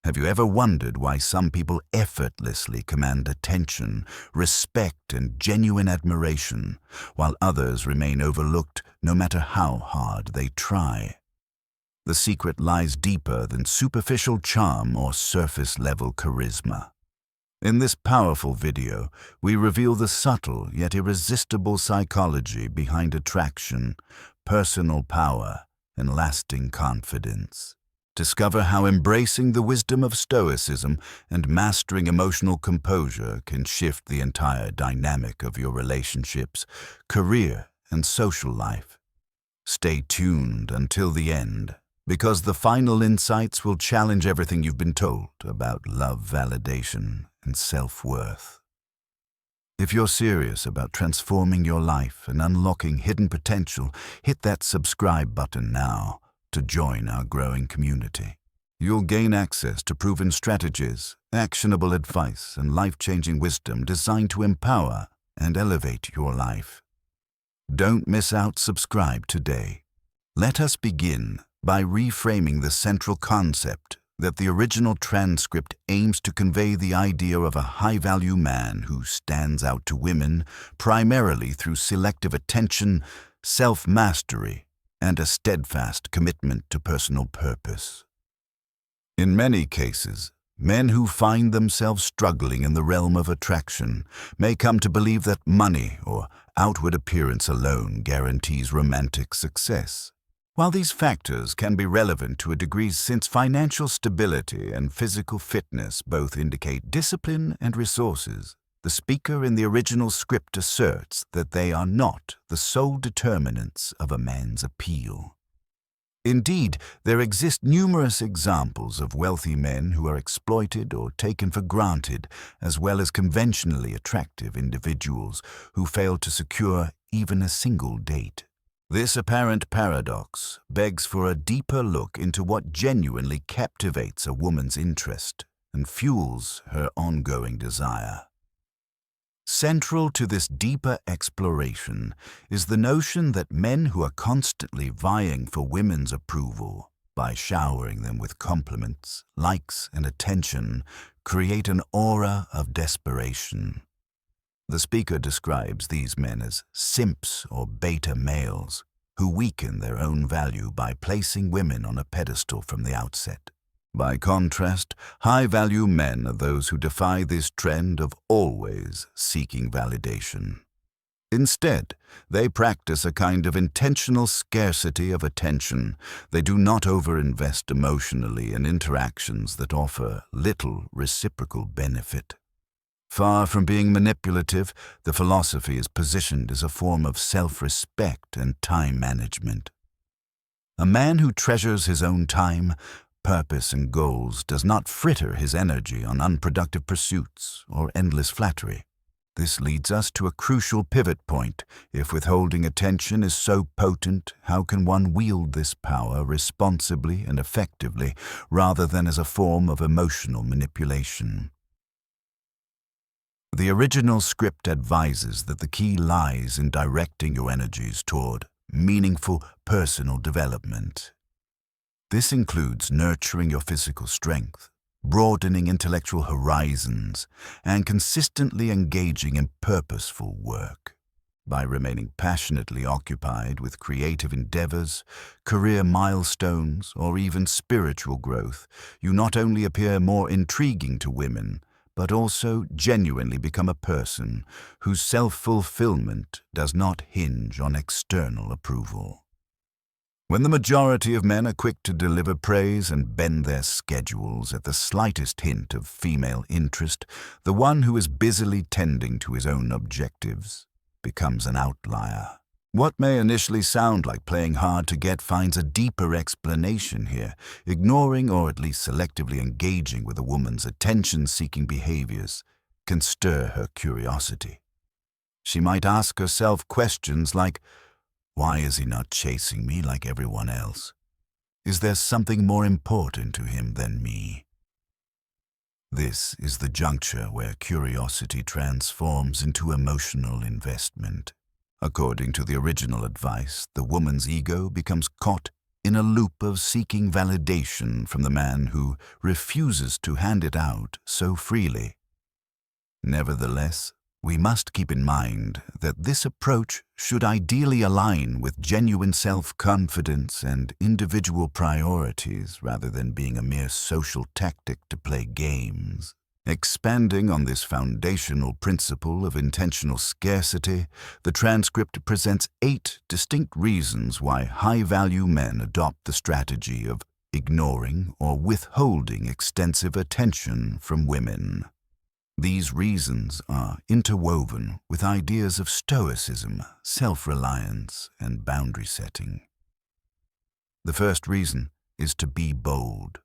Have you ever wondered why some people effortlessly command attention, respect, and genuine admiration, while others remain overlooked no matter how hard they try? The secret lies deeper than superficial charm or surface-level charisma. In this powerful video, we reveal the subtle yet irresistible psychology behind attraction, personal power, and lasting confidence. Discover how embracing the wisdom of Stoicism and mastering emotional composure can shift the entire dynamic of your relationships, career, and social life. Stay tuned until the end, because the final insights will challenge everything you've been told about love validation and self-worth. If you're serious about transforming your life and unlocking hidden potential, hit that subscribe button now to join our growing community. You'll gain access to proven strategies, actionable advice, and life-changing wisdom designed to empower and elevate your life. Don't miss out. Subscribe today. Let us begin by reframing the central concept that the original transcript aims to convey: the idea of a high-value man who stands out to women primarily through selective attention, self-mastery, and a steadfast commitment to personal purpose. In many cases, men who find themselves struggling in the realm of attraction may come to believe that money or outward appearance alone guarantees romantic success. While these factors can be relevant to a degree, since financial stability and physical fitness both indicate discipline and resources, the speaker in the original script asserts that they are not the sole determinants of a man's appeal. Indeed, there exist numerous examples of wealthy men who are exploited or taken for granted, as well as conventionally attractive individuals who fail to secure even a single date. This apparent paradox begs for a deeper look into what genuinely captivates a woman's interest and fuels her ongoing desire. Central to this deeper exploration is the notion that men who are constantly vying for women's approval by showering them with compliments, likes, and attention create an aura of desperation. The speaker describes these men as simps or beta males who weaken their own value by placing women on a pedestal from the outset. By contrast, high-value men are those who defy this trend of always seeking validation. Instead, they practice a kind of intentional scarcity of attention. They do not overinvest emotionally in interactions that offer little reciprocal benefit. Far from being manipulative, the philosophy is positioned as a form of self-respect and time management. A man who treasures his own time, purpose, and goals does not fritter his energy on unproductive pursuits or endless flattery. This leads us to a crucial pivot point. If withholding attention is so potent, how can one wield this power responsibly and effectively, rather than as a form of emotional manipulation? The original script advises that the key lies in directing your energies toward meaningful personal development. This includes nurturing your physical strength, broadening intellectual horizons, and consistently engaging in purposeful work. By remaining passionately occupied with creative endeavors, career milestones, or even spiritual growth, you not only appear more intriguing to women, but also genuinely become a person whose self-fulfillment does not hinge on external approval. When the majority of men are quick to deliver praise and bend their schedules at the slightest hint of female interest, the one who is busily tending to his own objectives becomes an outlier. What may initially sound like playing hard to get finds a deeper explanation here. Ignoring or at least selectively engaging with a woman's attention-seeking behaviors can stir her curiosity. She might ask herself questions like, "Why is he not chasing me like everyone else? Is there something more important to him than me?" This is the juncture where curiosity transforms into emotional investment. According to the original advice, the woman's ego becomes caught in a loop of seeking validation from the man who refuses to hand it out so freely. Nevertheless, we must keep in mind that this approach should ideally align with genuine self-confidence and individual priorities rather than being a mere social tactic to play games. Expanding on this foundational principle of intentional scarcity, the transcript presents 8 distinct reasons why high-value men adopt the strategy of ignoring or withholding extensive attention from women. These reasons are interwoven with ideas of Stoicism, self-reliance, and boundary setting. The first reason is to be bold.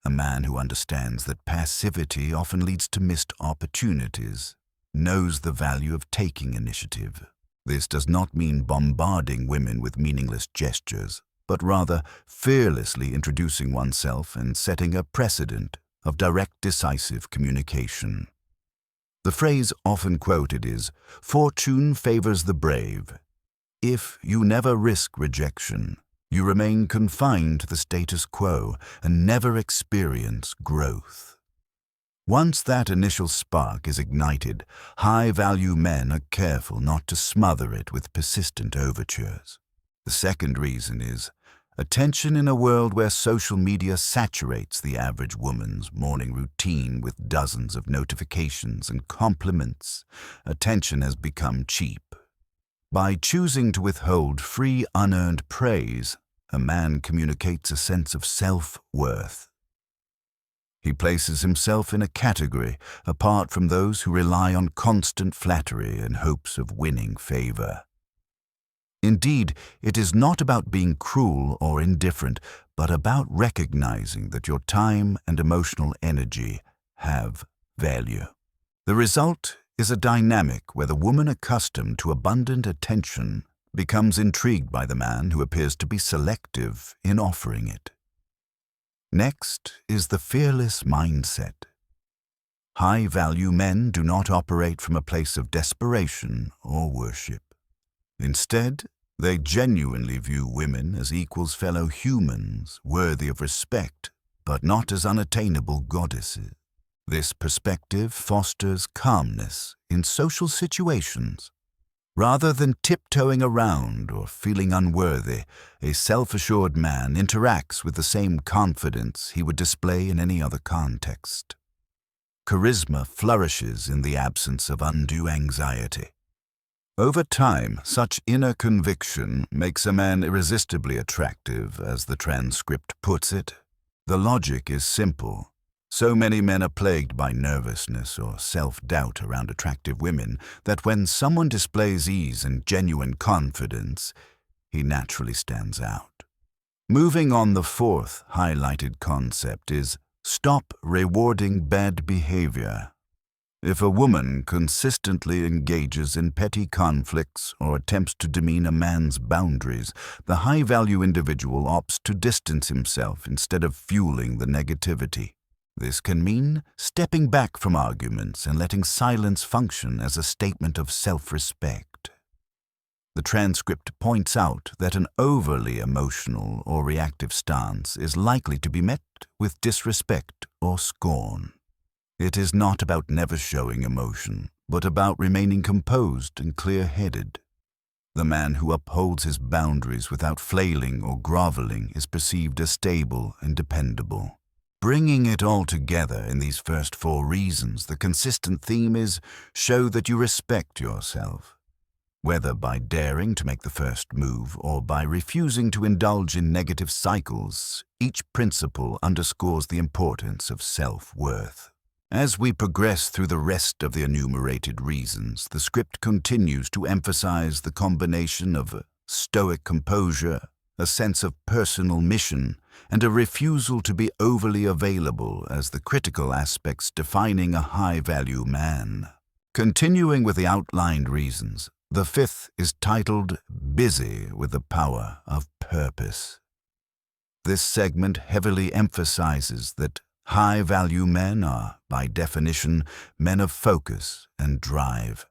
A man who understands that passivity often leads to missed opportunities knows the value of taking initiative. This does not mean bombarding women with meaningless gestures, but rather fearlessly introducing oneself and setting a precedent of direct, decisive communication. The phrase often quoted is, "Fortune favors the brave." If you never risk rejection, you remain confined to the status quo and never experience growth. Once that initial spark is ignited, high-value men are careful not to smother it with persistent overtures. The second reason is attention in a world where social media saturates the average woman's morning routine with dozens of notifications and compliments. Attention has become cheap. By choosing to withhold free, unearned praise, a man communicates a sense of self-worth. He places himself in a category apart from those who rely on constant flattery in hopes of winning favor. Indeed, it is not about being cruel or indifferent, but about recognizing that your time and emotional energy have value. The result is a dynamic where the woman accustomed to abundant attention becomes intrigued by the man who appears to be selective in offering it. Next is the fearless mindset. High-value men do not operate from a place of desperation or worship. Instead, they genuinely view women as equals fellow humans, worthy of respect, but not as unattainable goddesses. This perspective fosters calmness in social situations. Rather than tiptoeing around or feeling unworthy, a self-assured man interacts with the same confidence he would display in any other context. Charisma flourishes in the absence of undue anxiety. Over time, such inner conviction makes a man irresistibly attractive, as the transcript puts it. The logic is simple. So many men are plagued by nervousness or self-doubt around attractive women that when someone displays ease and genuine confidence, he naturally stands out. Moving on, the fourth highlighted concept is stop rewarding bad behavior. If a woman consistently engages in petty conflicts or attempts to demean a man's boundaries, the high-value individual opts to distance himself instead of fueling the negativity. This can mean stepping back from arguments and letting silence function as a statement of self-respect. The transcript points out that an overly emotional or reactive stance is likely to be met with disrespect or scorn. It is not about never showing emotion, but about remaining composed and clear-headed. The man who upholds his boundaries without flailing or groveling is perceived as stable and dependable. Bringing it all together in these first 4 reasons, the consistent theme is show that you respect yourself. Whether by daring to make the first move or by refusing to indulge in negative cycles, each principle underscores the importance of self-worth. As we progress through the rest of the enumerated reasons, the script continues to emphasize the combination of stoic composure, a sense of personal mission, and a refusal to be overly available as the critical aspects defining a high-value man. Continuing with the outlined reasons, the 5th is titled Busy with the Power of Purpose. This segment heavily emphasizes that high-value men are, by definition, men of focus and drive.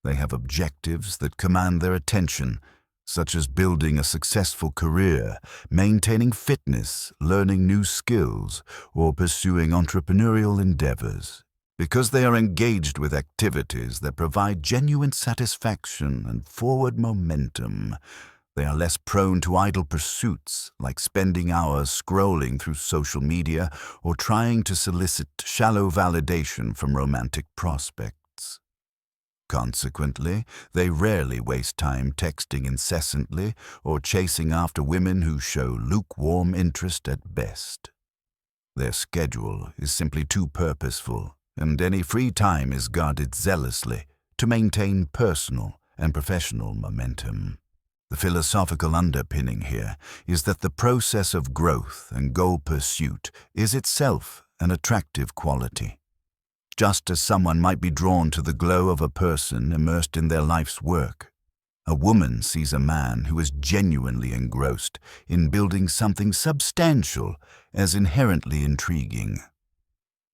They have objectives that command their attention, such as building a successful career, maintaining fitness, learning new skills, or pursuing entrepreneurial endeavors. Because they are engaged with activities that provide genuine satisfaction and forward momentum, they are less prone to idle pursuits like spending hours scrolling through social media or trying to solicit shallow validation from romantic prospects. Consequently, they rarely waste time texting incessantly or chasing after women who show lukewarm interest at best. Their schedule is simply too purposeful, and any free time is guarded zealously to maintain personal and professional momentum. The philosophical underpinning here is that the process of growth and goal pursuit is itself an attractive quality. Just as someone might be drawn to the glow of a person immersed in their life's work, a woman sees a man who is genuinely engrossed in building something substantial as inherently intriguing.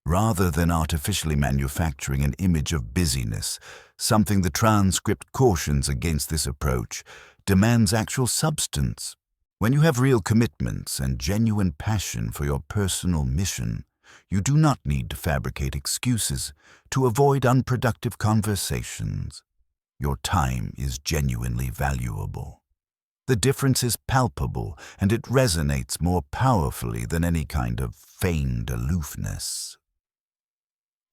Rather than artificially manufacturing an image of busyness, something the transcript cautions against this approach, demands actual substance. When you have real commitments and genuine passion for your personal mission, you do not need to fabricate excuses to avoid unproductive conversations. Your time is genuinely valuable. The difference is palpable, and it resonates more powerfully than any kind of feigned aloofness.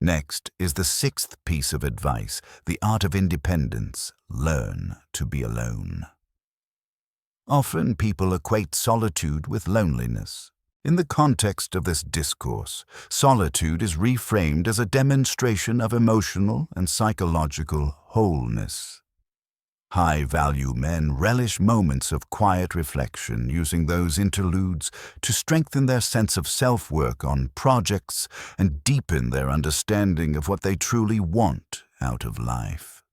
Next is the sixth piece of advice, the art of independence. Learn to be alone. Often people equate solitude with loneliness. In the context of this discourse, solitude is reframed as a demonstration of emotional and psychological wholeness. High-value men relish moments of quiet reflection, using those interludes to strengthen their sense of self-work on projects and deepen their understanding of what they truly want out of life.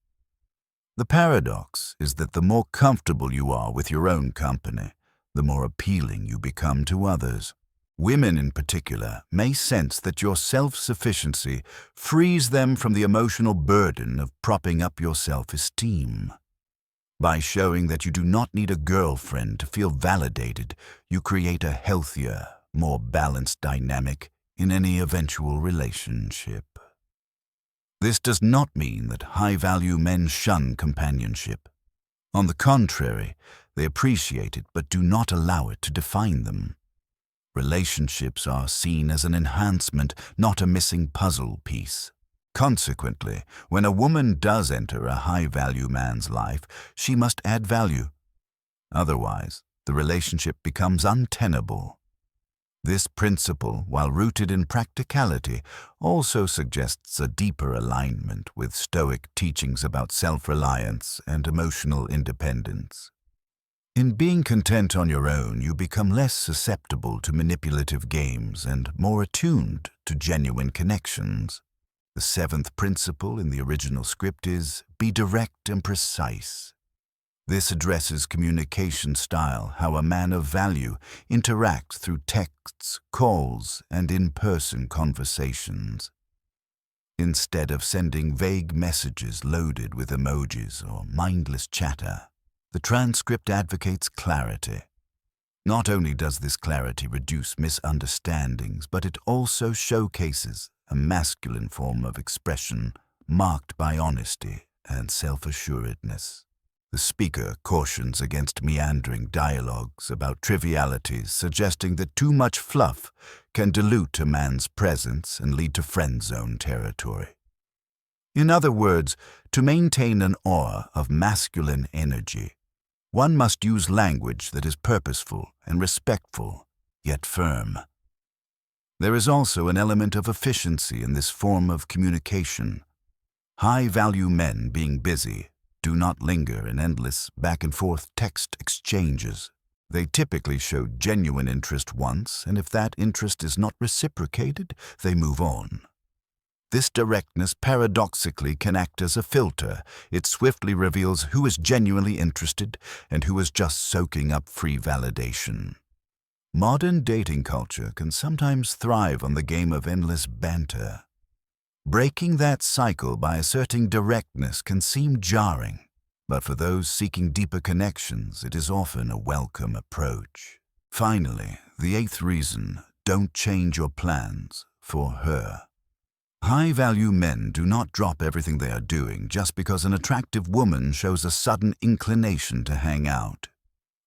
The paradox is that the more comfortable you are with your own company, the more appealing you become to others. Women in particular may sense that your self-sufficiency frees them from the emotional burden of propping up your self-esteem. By showing that you do not need a girlfriend to feel validated, you create a healthier, more balanced dynamic in any eventual relationship. This does not mean that high-value men shun companionship. On the contrary, they appreciate it but do not allow it to define them. Relationships are seen as an enhancement, not a missing puzzle piece. Consequently, when a woman does enter a high-value man's life, she must add value. Otherwise, the relationship becomes untenable. This principle, while rooted in practicality, also suggests a deeper alignment with Stoic teachings about self-reliance and emotional independence. In being content on your own, you become less susceptible to manipulative games and more attuned to genuine connections. The seventh principle in the original script is, be direct and precise. This addresses communication style, how a man of value interacts through texts, calls, and in-person conversations. Instead of sending vague messages loaded with emojis or mindless chatter, the transcript advocates clarity. Not only does this clarity reduce misunderstandings, but it also showcases a masculine form of expression marked by honesty and self-assuredness. The speaker cautions against meandering dialogues about trivialities, suggesting that too much fluff can dilute a man's presence and lead to friend zone territory. In other words, to maintain an aura of masculine energy, one must use language that is purposeful and respectful, yet firm. There is also an element of efficiency in this form of communication. High-value men, being busy, do not linger in endless back-and-forth text exchanges. They typically show genuine interest once, and if that interest is not reciprocated, they move on. This directness paradoxically can act as a filter. It swiftly reveals who is genuinely interested and who is just soaking up free validation. Modern dating culture can sometimes thrive on the game of endless banter. Breaking that cycle by asserting directness can seem jarring. But for those seeking deeper connections, it is often a welcome approach. Finally, the eighth reason: don't change your plans for her. High-value men do not drop everything they are doing just because an attractive woman shows a sudden inclination to hang out.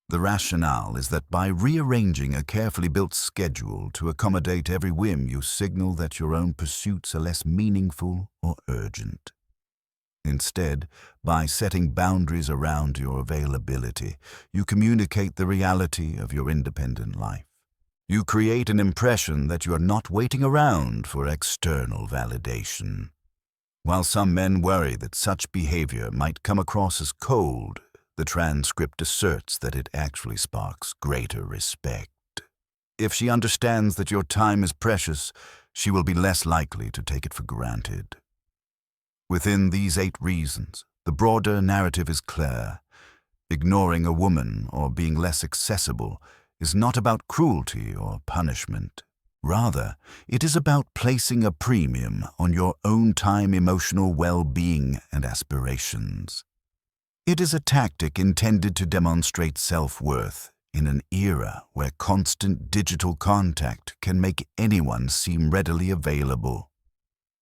The rationale is that by rearranging a carefully built schedule to accommodate every whim, you signal that your own pursuits are less meaningful or urgent. Instead, by setting boundaries around your availability, you communicate the reality of your independent life. You create an impression that you are not waiting around for external validation. While some men worry that such behavior might come across as cold, the transcript asserts that it actually sparks greater respect. If she understands that your time is precious, she will be less likely to take it for granted. Within these 8 reasons, the broader narrative is clear. Ignoring a woman or being less accessible is not about cruelty or punishment. Rather, it is about placing a premium on your own time, emotional well-being, and aspirations. It is a tactic intended to demonstrate self-worth in an era where constant digital contact can make anyone seem readily available.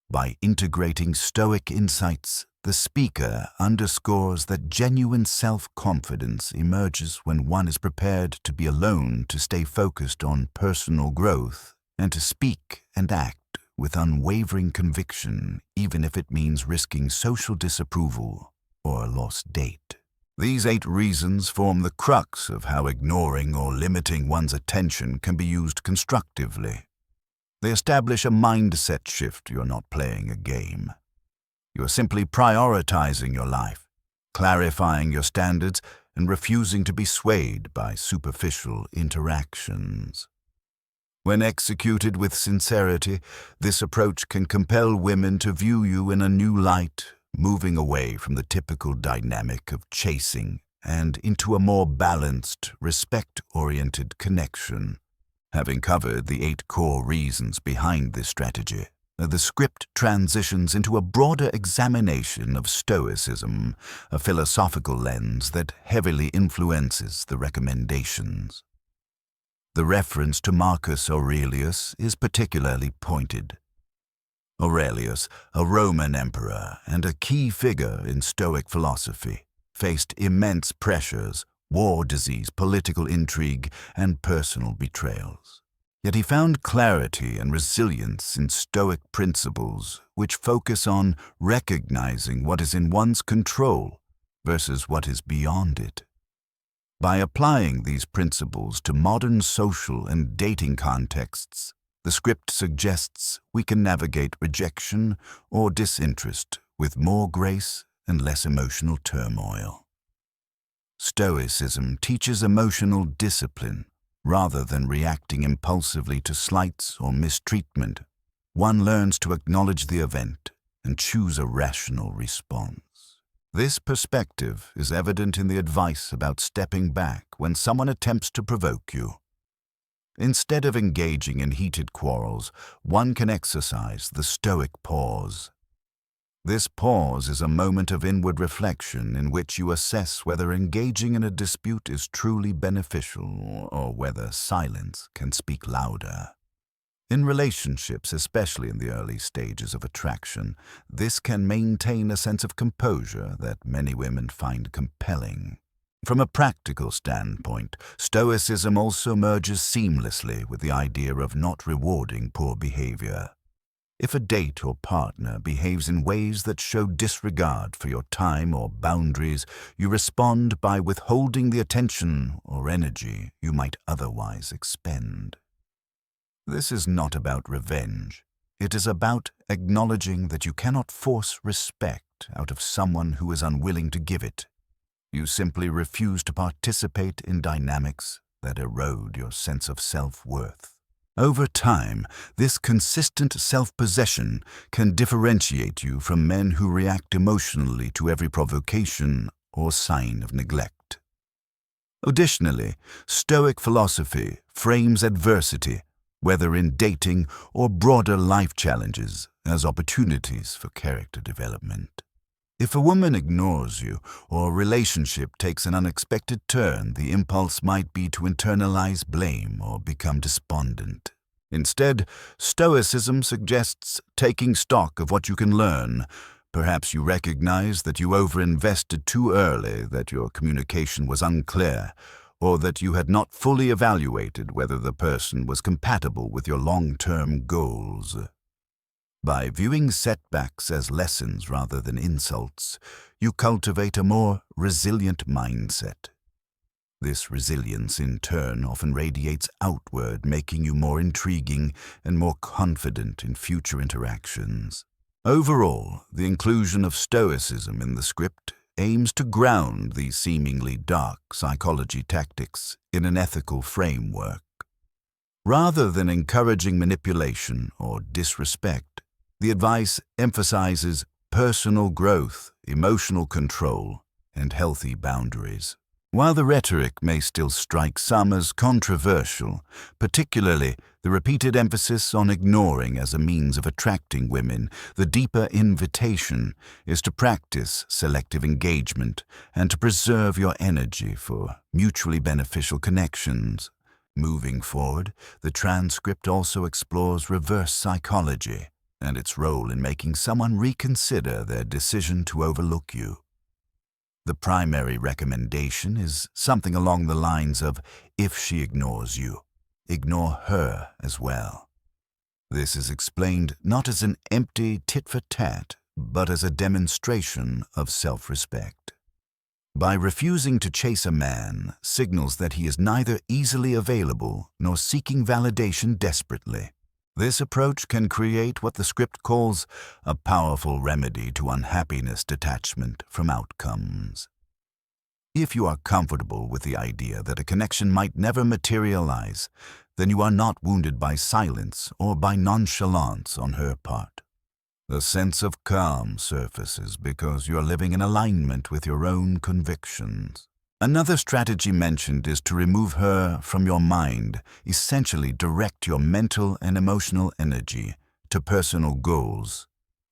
By integrating Stoic insights, the speaker underscores that genuine self-confidence emerges when one is prepared to be alone, to stay focused on personal growth, and to speak and act with unwavering conviction, even if it means risking social disapproval or a lost date. These 8 reasons form the crux of how ignoring or limiting one's attention can be used constructively. They establish a mindset shift. You're not playing a game. You're simply prioritizing your life, clarifying your standards, and refusing to be swayed by superficial interactions. When executed with sincerity, this approach can compel women to view you in a new light, moving away from the typical dynamic of chasing and into a more balanced, respect-oriented connection. Having covered the 8 core reasons behind this strategy, the script transitions into a broader examination of Stoicism, a philosophical lens that heavily influences the recommendations. The reference to Marcus Aurelius is particularly pointed. Aurelius, a Roman emperor and a key figure in Stoic philosophy, faced immense pressures: war, disease, political intrigue, and personal betrayals. Yet he found clarity and resilience in Stoic principles, which focus on recognizing what is in one's control versus what is beyond it. By applying these principles to modern social and dating contexts, the script suggests we can navigate rejection or disinterest with more grace and less emotional turmoil. Stoicism teaches emotional discipline. Rather than reacting impulsively to slights or mistreatment, one learns to acknowledge the event and choose a rational response. This perspective is evident in the advice about stepping back when someone attempts to provoke you. Instead of engaging in heated quarrels, one can exercise the Stoic pause. This pause is a moment of inward reflection in which you assess whether engaging in a dispute is truly beneficial or whether silence can speak louder. In relationships, especially in the early stages of attraction, this can maintain a sense of composure that many women find compelling. From a practical standpoint, Stoicism also merges seamlessly with the idea of not rewarding poor behavior. If a date or partner behaves in ways that show disregard for your time or boundaries, you respond by withholding the attention or energy you might otherwise expend. This is not about revenge. It is about acknowledging that you cannot force respect out of someone who is unwilling to give it. You simply refuse to participate in dynamics that erode your sense of self-worth. Over time, this consistent self-possession can differentiate you from men who react emotionally to every provocation or sign of neglect. Additionally, Stoic philosophy frames adversity, whether in dating or broader life challenges, as opportunities for character development. If a woman ignores you or a relationship takes an unexpected turn, the impulse might be to internalize blame or become despondent. Instead, Stoicism suggests taking stock of what you can learn. Perhaps you recognize that you overinvested too early, that your communication was unclear, or that you had not fully evaluated whether the person was compatible with your long-term goals. By viewing setbacks as lessons rather than insults, you cultivate a more resilient mindset. This resilience, in turn, often radiates outward, making you more intriguing and more confident in future interactions. Overall, the inclusion of Stoicism in the script aims to ground these seemingly dark psychology tactics in an ethical framework. Rather than encouraging manipulation or disrespect, the advice emphasizes personal growth, emotional control, and healthy boundaries. While the rhetoric may still strike some as controversial, particularly the repeated emphasis on ignoring as a means of attracting women, the deeper invitation is to practice selective engagement and to preserve your energy for mutually beneficial connections. Moving forward, the transcript also explores reverse psychology and its role in making someone reconsider their decision to overlook you. The primary recommendation is something along the lines of, if she ignores you, ignore her as well. This is explained not as an empty tit-for-tat, but as a demonstration of self-respect. By refusing to chase a man signals that he is neither easily available nor seeking validation desperately. This approach can create what the script calls a powerful remedy to unhappiness detachment from outcomes. If you are comfortable with the idea that a connection might never materialize, then you are not wounded by silence or by nonchalance on her part. A sense of calm surfaces because you are living in alignment with your own convictions. Another strategy mentioned is to remove her from your mind, essentially direct your mental and emotional energy to personal goals,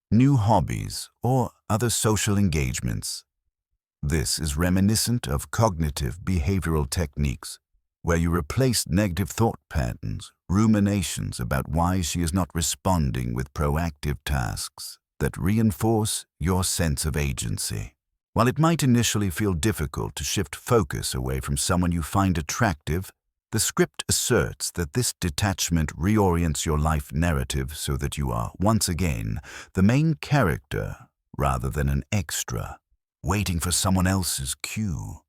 new hobbies, or other social engagements. This is reminiscent of cognitive behavioral techniques, where you replace negative thought patterns, ruminations about why she is not responding with proactive tasks that reinforce your sense of agency. While it might initially feel difficult to shift focus away from someone you find attractive, the script asserts that this detachment reorients your life narrative so that you are, once again, the main character rather than an extra, waiting for someone else's cue.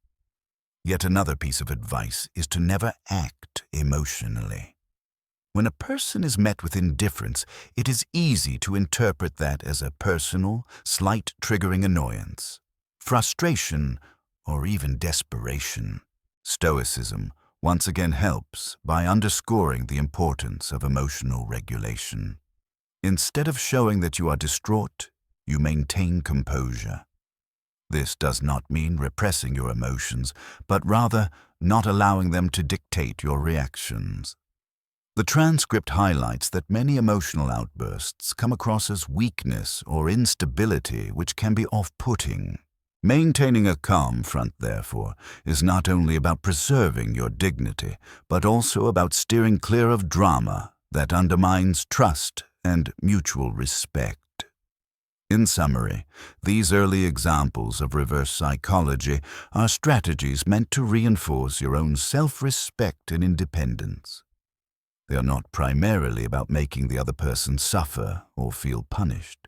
Yet another piece of advice is to never act emotionally. When a person is met with indifference, it is easy to interpret that as a personal, slight triggering annoyance, frustration, or even desperation. Stoicism once again helps by underscoring the importance of emotional regulation. Instead of showing that you are distraught, you maintain composure. This does not mean repressing your emotions, but rather not allowing them to dictate your reactions. The transcript highlights that many emotional outbursts come across as weakness or instability, which can be off-putting. Maintaining a calm front, therefore, is not only about preserving your dignity, but also about steering clear of drama that undermines trust and mutual respect. In summary, these early examples of reverse psychology are strategies meant to reinforce your own self-respect and independence. They are not primarily about making the other person suffer or feel punished.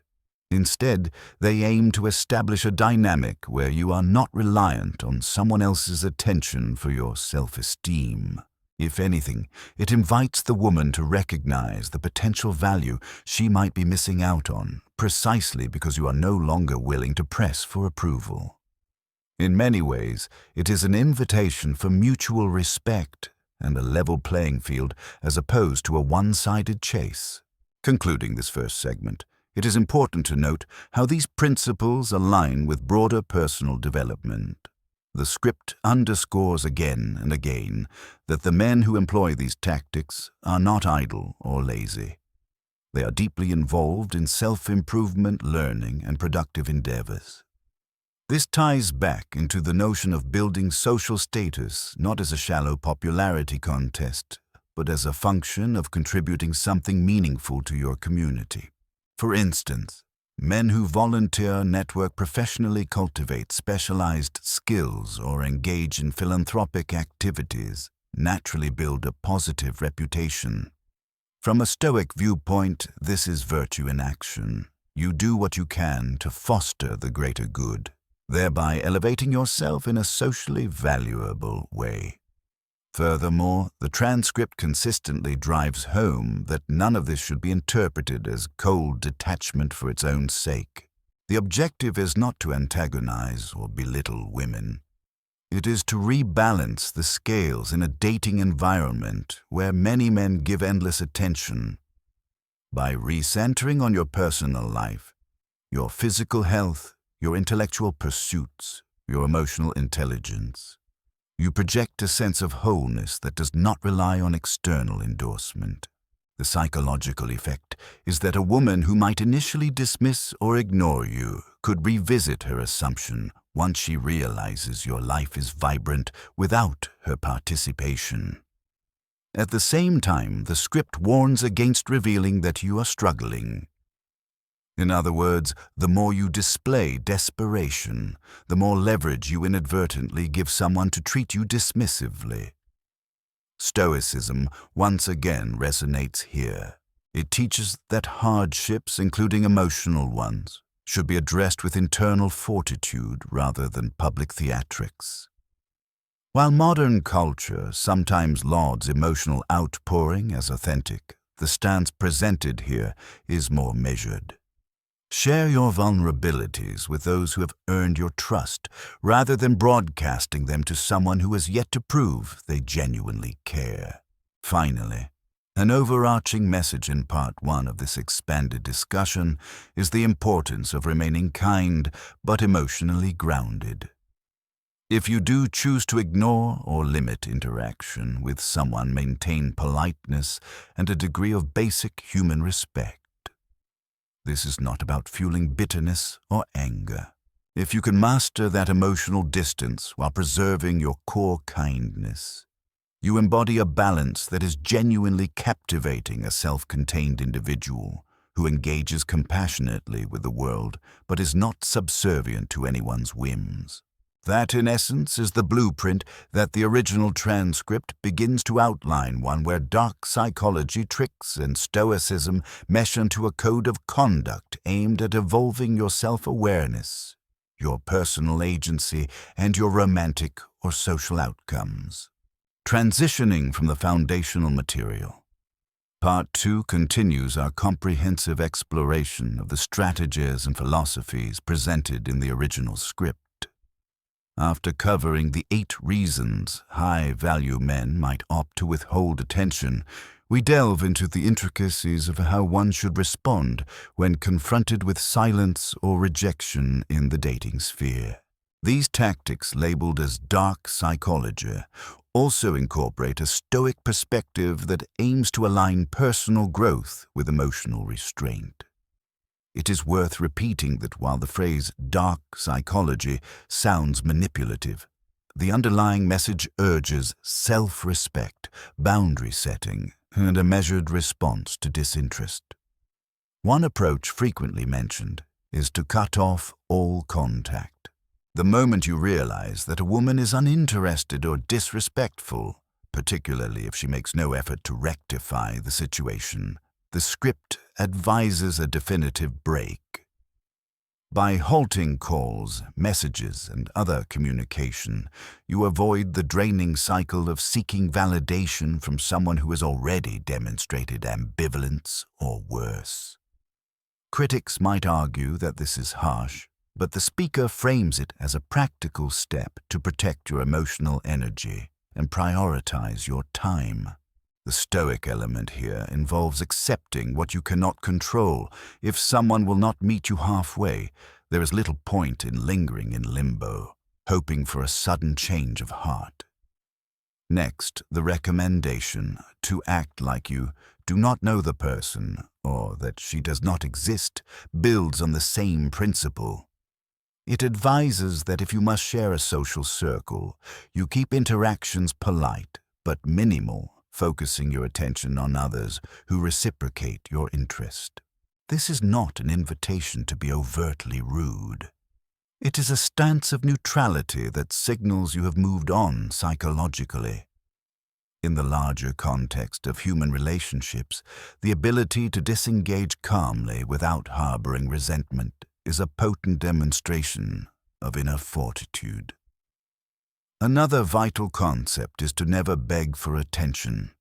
Instead, they aim to establish a dynamic where you are not reliant on someone else's attention for your self-esteem. If anything, it invites the woman to recognize the potential value she might be missing out on, precisely because you are no longer willing to press for approval. In many ways, it is an invitation for mutual respect and a level playing field as opposed to a one-sided chase. Concluding this first segment, it is important to note how these principles align with broader personal development. The script underscores again and again that the men who employ these tactics are not idle or lazy. They are deeply involved in self-improvement, learning, and productive endeavors. This ties back into the notion of building social status not as a shallow popularity contest, but as a function of contributing something meaningful to your community. For instance, men who volunteer, network, professionally cultivate specialized skills, or engage in philanthropic activities naturally build a positive reputation. From a Stoic viewpoint, this is virtue in action. You do what you can to foster the greater good, thereby elevating yourself in a socially valuable way. Furthermore, the transcript consistently drives home that none of this should be interpreted as cold detachment for its own sake. The objective is not to antagonize or belittle women. It is to rebalance the scales in a dating environment where many men give endless attention. By recentering on your personal life, your physical health, your intellectual pursuits, your emotional intelligence, you project a sense of wholeness that does not rely on external endorsement. The psychological effect is that a woman who might initially dismiss or ignore you could revisit her assumption once she realizes your life is vibrant without her participation. At the same time, the script warns against revealing that you are struggling. In other words, the more you display desperation, the more leverage you inadvertently give someone to treat you dismissively. Stoicism once again resonates here. It teaches that hardships, including emotional ones, should be addressed with internal fortitude rather than public theatrics. While modern culture sometimes lauds emotional outpouring as authentic, the stance presented here is more measured. Share your vulnerabilities with those who have earned your trust, rather than broadcasting them to someone who has yet to prove they genuinely care. Finally, an overarching message in part 1 of this expanded discussion is the importance of remaining kind but emotionally grounded. If you do choose to ignore or limit interaction with someone, maintain politeness and a degree of basic human respect. This is not about fueling bitterness or anger. If you can master that emotional distance while preserving your core kindness, you embody a balance that is genuinely captivating a self-contained individual who engages compassionately with the world but is not subservient to anyone's whims. That, in essence, is the blueprint that the original transcript begins to outline, one where dark psychology, tricks, and stoicism mesh into a code of conduct aimed at evolving your self-awareness, your personal agency, and your romantic or social outcomes. Transitioning from the foundational material, Part 2 continues our comprehensive exploration of the strategies and philosophies presented in the original script. After covering the 8 reasons high-value men might opt to withhold attention, we delve into the intricacies of how one should respond when confronted with silence or rejection in the dating sphere. These tactics, labeled as dark psychology, also incorporate a Stoic perspective that aims to align personal growth with emotional restraint. It is worth repeating that while the phrase dark psychology sounds manipulative, the underlying message urges self-respect, boundary setting, and a measured response to disinterest. One approach frequently mentioned is to cut off all contact. The moment you realize that a woman is uninterested or disrespectful, particularly if she makes no effort to rectify the situation, the script advises a definitive break. By halting calls, messages, and other communication, you avoid the draining cycle of seeking validation from someone who has already demonstrated ambivalence or worse. Critics might argue that this is harsh, but the speaker frames it as a practical step to protect your emotional energy and prioritize your time. The Stoic element here involves accepting what you cannot control. If someone will not meet you halfway, there is little point in lingering in limbo, hoping for a sudden change of heart. Next, the recommendation to act like you do not know the person or that she does not exist builds on the same principle. It advises that if you must share a social circle, you keep interactions polite but minimal, focusing your attention on others who reciprocate your interest. This is not an invitation to be overtly rude. It is a stance of neutrality that signals you have moved on psychologically. In the larger context of human relationships, the ability to disengage calmly without harboring resentment is a potent demonstration of inner fortitude. Another vital concept is to never beg for attention.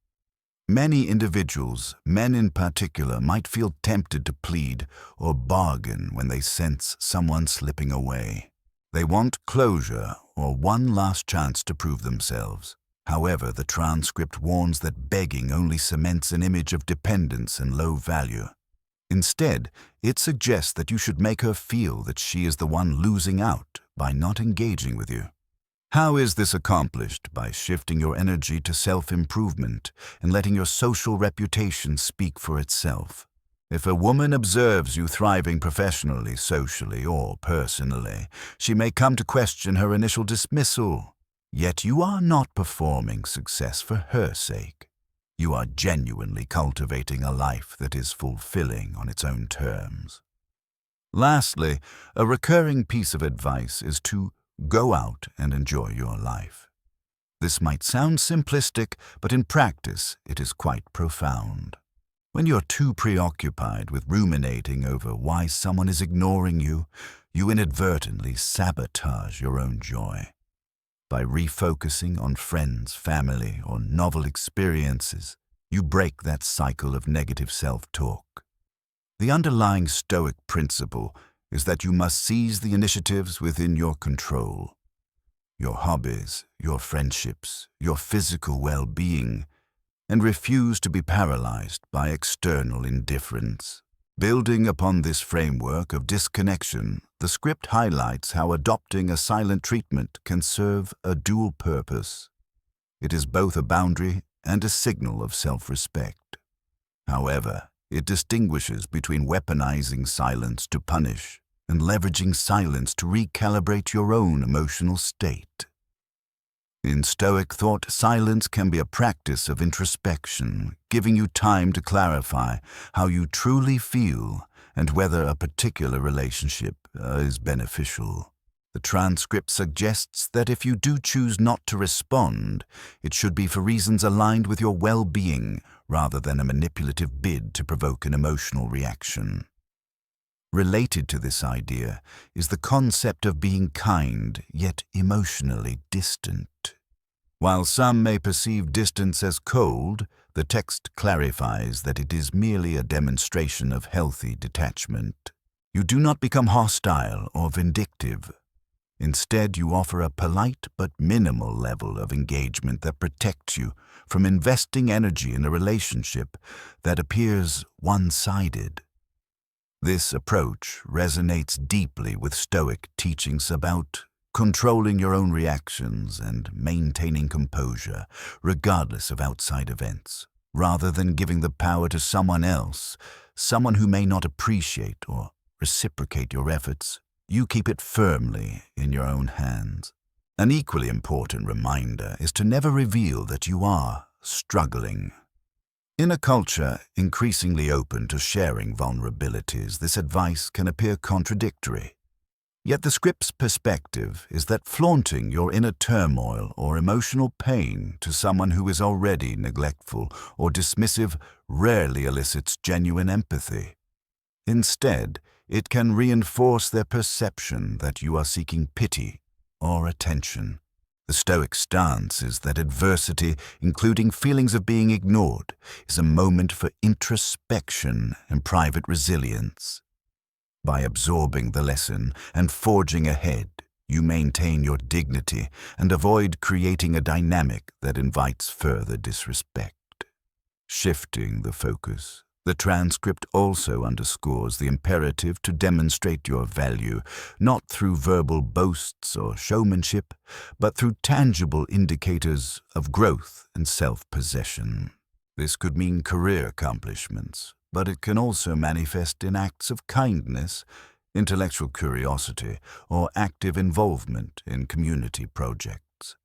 Many individuals, men in particular, might feel tempted to plead or bargain when they sense someone slipping away. They want closure or one last chance to prove themselves. However, the transcript warns that begging only cements an image of dependence and low value. Instead, it suggests that you should make her feel that she is the one losing out by not engaging with you. How is this accomplished? By shifting your energy to self-improvement and letting your social reputation speak for itself. If a woman observes you thriving professionally, socially, or personally, she may come to question her initial dismissal. Yet you are not performing success for her sake. You are genuinely cultivating a life that is fulfilling on its own terms. Lastly, a recurring piece of advice is to go out and enjoy your life. This might sound simplistic, but in practice it is quite profound. When you're too preoccupied with ruminating over why someone is ignoring you, you inadvertently sabotage your own joy. By refocusing on friends, family, or novel experiences, you break that cycle of negative self-talk. The underlying Stoic principle is that you must seize the initiatives within your control. Your hobbies, your friendships, your physical well-being, and refuse to be paralyzed by external indifference. Building upon this framework of disconnection, the script highlights how adopting a silent treatment can serve a dual purpose. It is both a boundary and a signal of self-respect. However, it distinguishes between weaponizing silence to punish and leveraging silence to recalibrate your own emotional state. In Stoic thought, silence can be a practice of introspection, giving you time to clarify how you truly feel and whether a particular relationship is beneficial. The transcript suggests that if you do choose not to respond, it should be for reasons aligned with your well-being rather than a manipulative bid to provoke an emotional reaction. Related to this idea is the concept of being kind yet emotionally distant. While some may perceive distance as cold, the text clarifies that it is merely a demonstration of healthy detachment. You do not become hostile or vindictive. Instead, you offer a polite but minimal level of engagement that protects you from investing energy in a relationship that appears one-sided. This approach resonates deeply with Stoic teachings about controlling your own reactions and maintaining composure, regardless of outside events, rather than giving the power to someone else, someone who may not appreciate or reciprocate your efforts. You keep it firmly in your own hands. An equally important reminder is to never reveal that you are struggling. In a culture increasingly open to sharing vulnerabilities, this advice can appear contradictory. Yet the script's perspective is that flaunting your inner turmoil or emotional pain to someone who is already neglectful or dismissive rarely elicits genuine empathy. Instead, it can reinforce their perception that you are seeking pity or attention. The Stoic stance is that adversity, including feelings of being ignored, is a moment for introspection and private resilience. By absorbing the lesson and forging ahead, you maintain your dignity and avoid creating a dynamic that invites further disrespect. Shifting the focus, the transcript also underscores the imperative to demonstrate your value, not through verbal boasts or showmanship, but through tangible indicators of growth and self-possession. This could mean career accomplishments, but it can also manifest in acts of kindness, intellectual curiosity, or active involvement in community projects.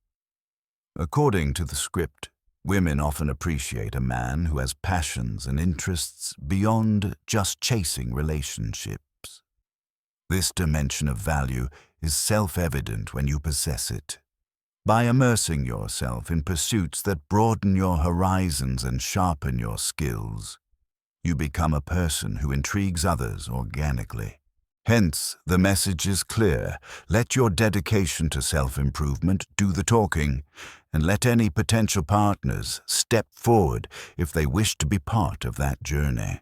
According to the script, women often appreciate a man who has passions and interests beyond just chasing relationships. This dimension of value is self-evident when you possess it. By immersing yourself in pursuits that broaden your horizons and sharpen your skills, you become a person who intrigues others organically. Hence, the message is clear: let your dedication to self-improvement do the talking, and let any potential partners step forward if they wish to be part of that journey.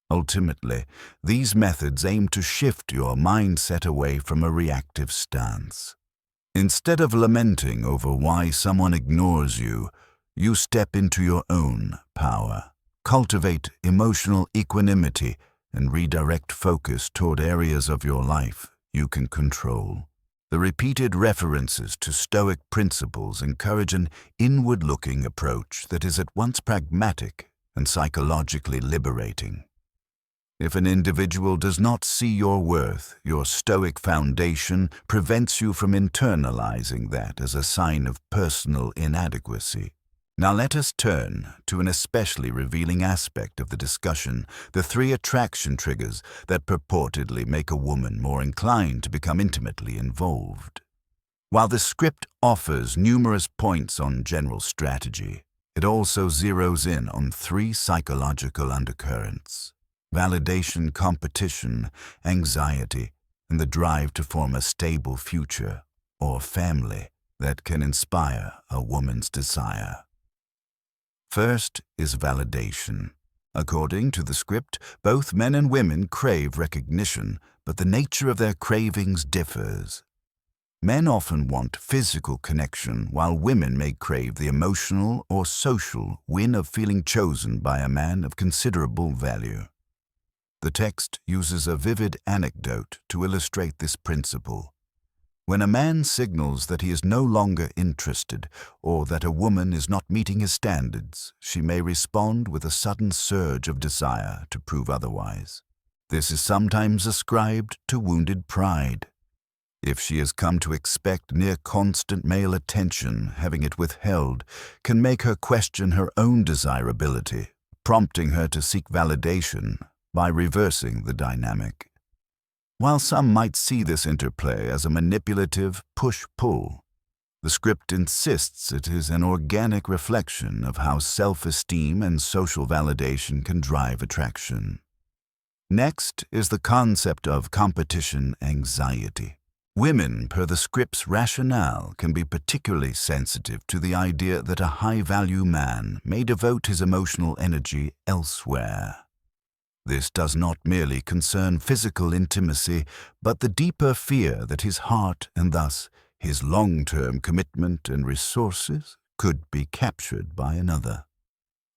Ultimately, these methods aim to shift your mindset away from a reactive stance. Instead of lamenting over why someone ignores you, you step into your own power. Cultivate emotional equanimity and redirect focus toward areas of your life you can control. The repeated references to Stoic principles encourage an inward-looking approach that is at once pragmatic and psychologically liberating. If an individual does not see your worth, your Stoic foundation prevents you from internalizing that as a sign of personal inadequacy. Now let us turn to an especially revealing aspect of the discussion: the 3 attraction triggers that purportedly make a woman more inclined to become intimately involved. While the script offers numerous points on general strategy, it also zeroes in on 3 psychological undercurrents: validation, competition, anxiety, and the drive to form a stable future or family that can inspire a woman's desire. First is validation. According to the script, both men and women crave recognition, but the nature of their cravings differs. Men often want physical connection, while women may crave the emotional or social win of feeling chosen by a man of considerable value. The text uses a vivid anecdote to illustrate this principle. When a man signals that he is no longer interested or that a woman is not meeting his standards, she may respond with a sudden surge of desire to prove otherwise. This is sometimes ascribed to wounded pride. If she has come to expect near constant male attention, having it withheld can make her question her own desirability, prompting her to seek validation by reversing the dynamic. While some might see this interplay as a manipulative push-pull, the script insists it is an organic reflection of how self-esteem and social validation can drive attraction. Next is the concept of competition anxiety. Women, per the script's rationale, can be particularly sensitive to the idea that a high-value man may devote his emotional energy elsewhere. This does not merely concern physical intimacy, but the deeper fear that his heart and thus his long-term commitment and resources could be captured by another.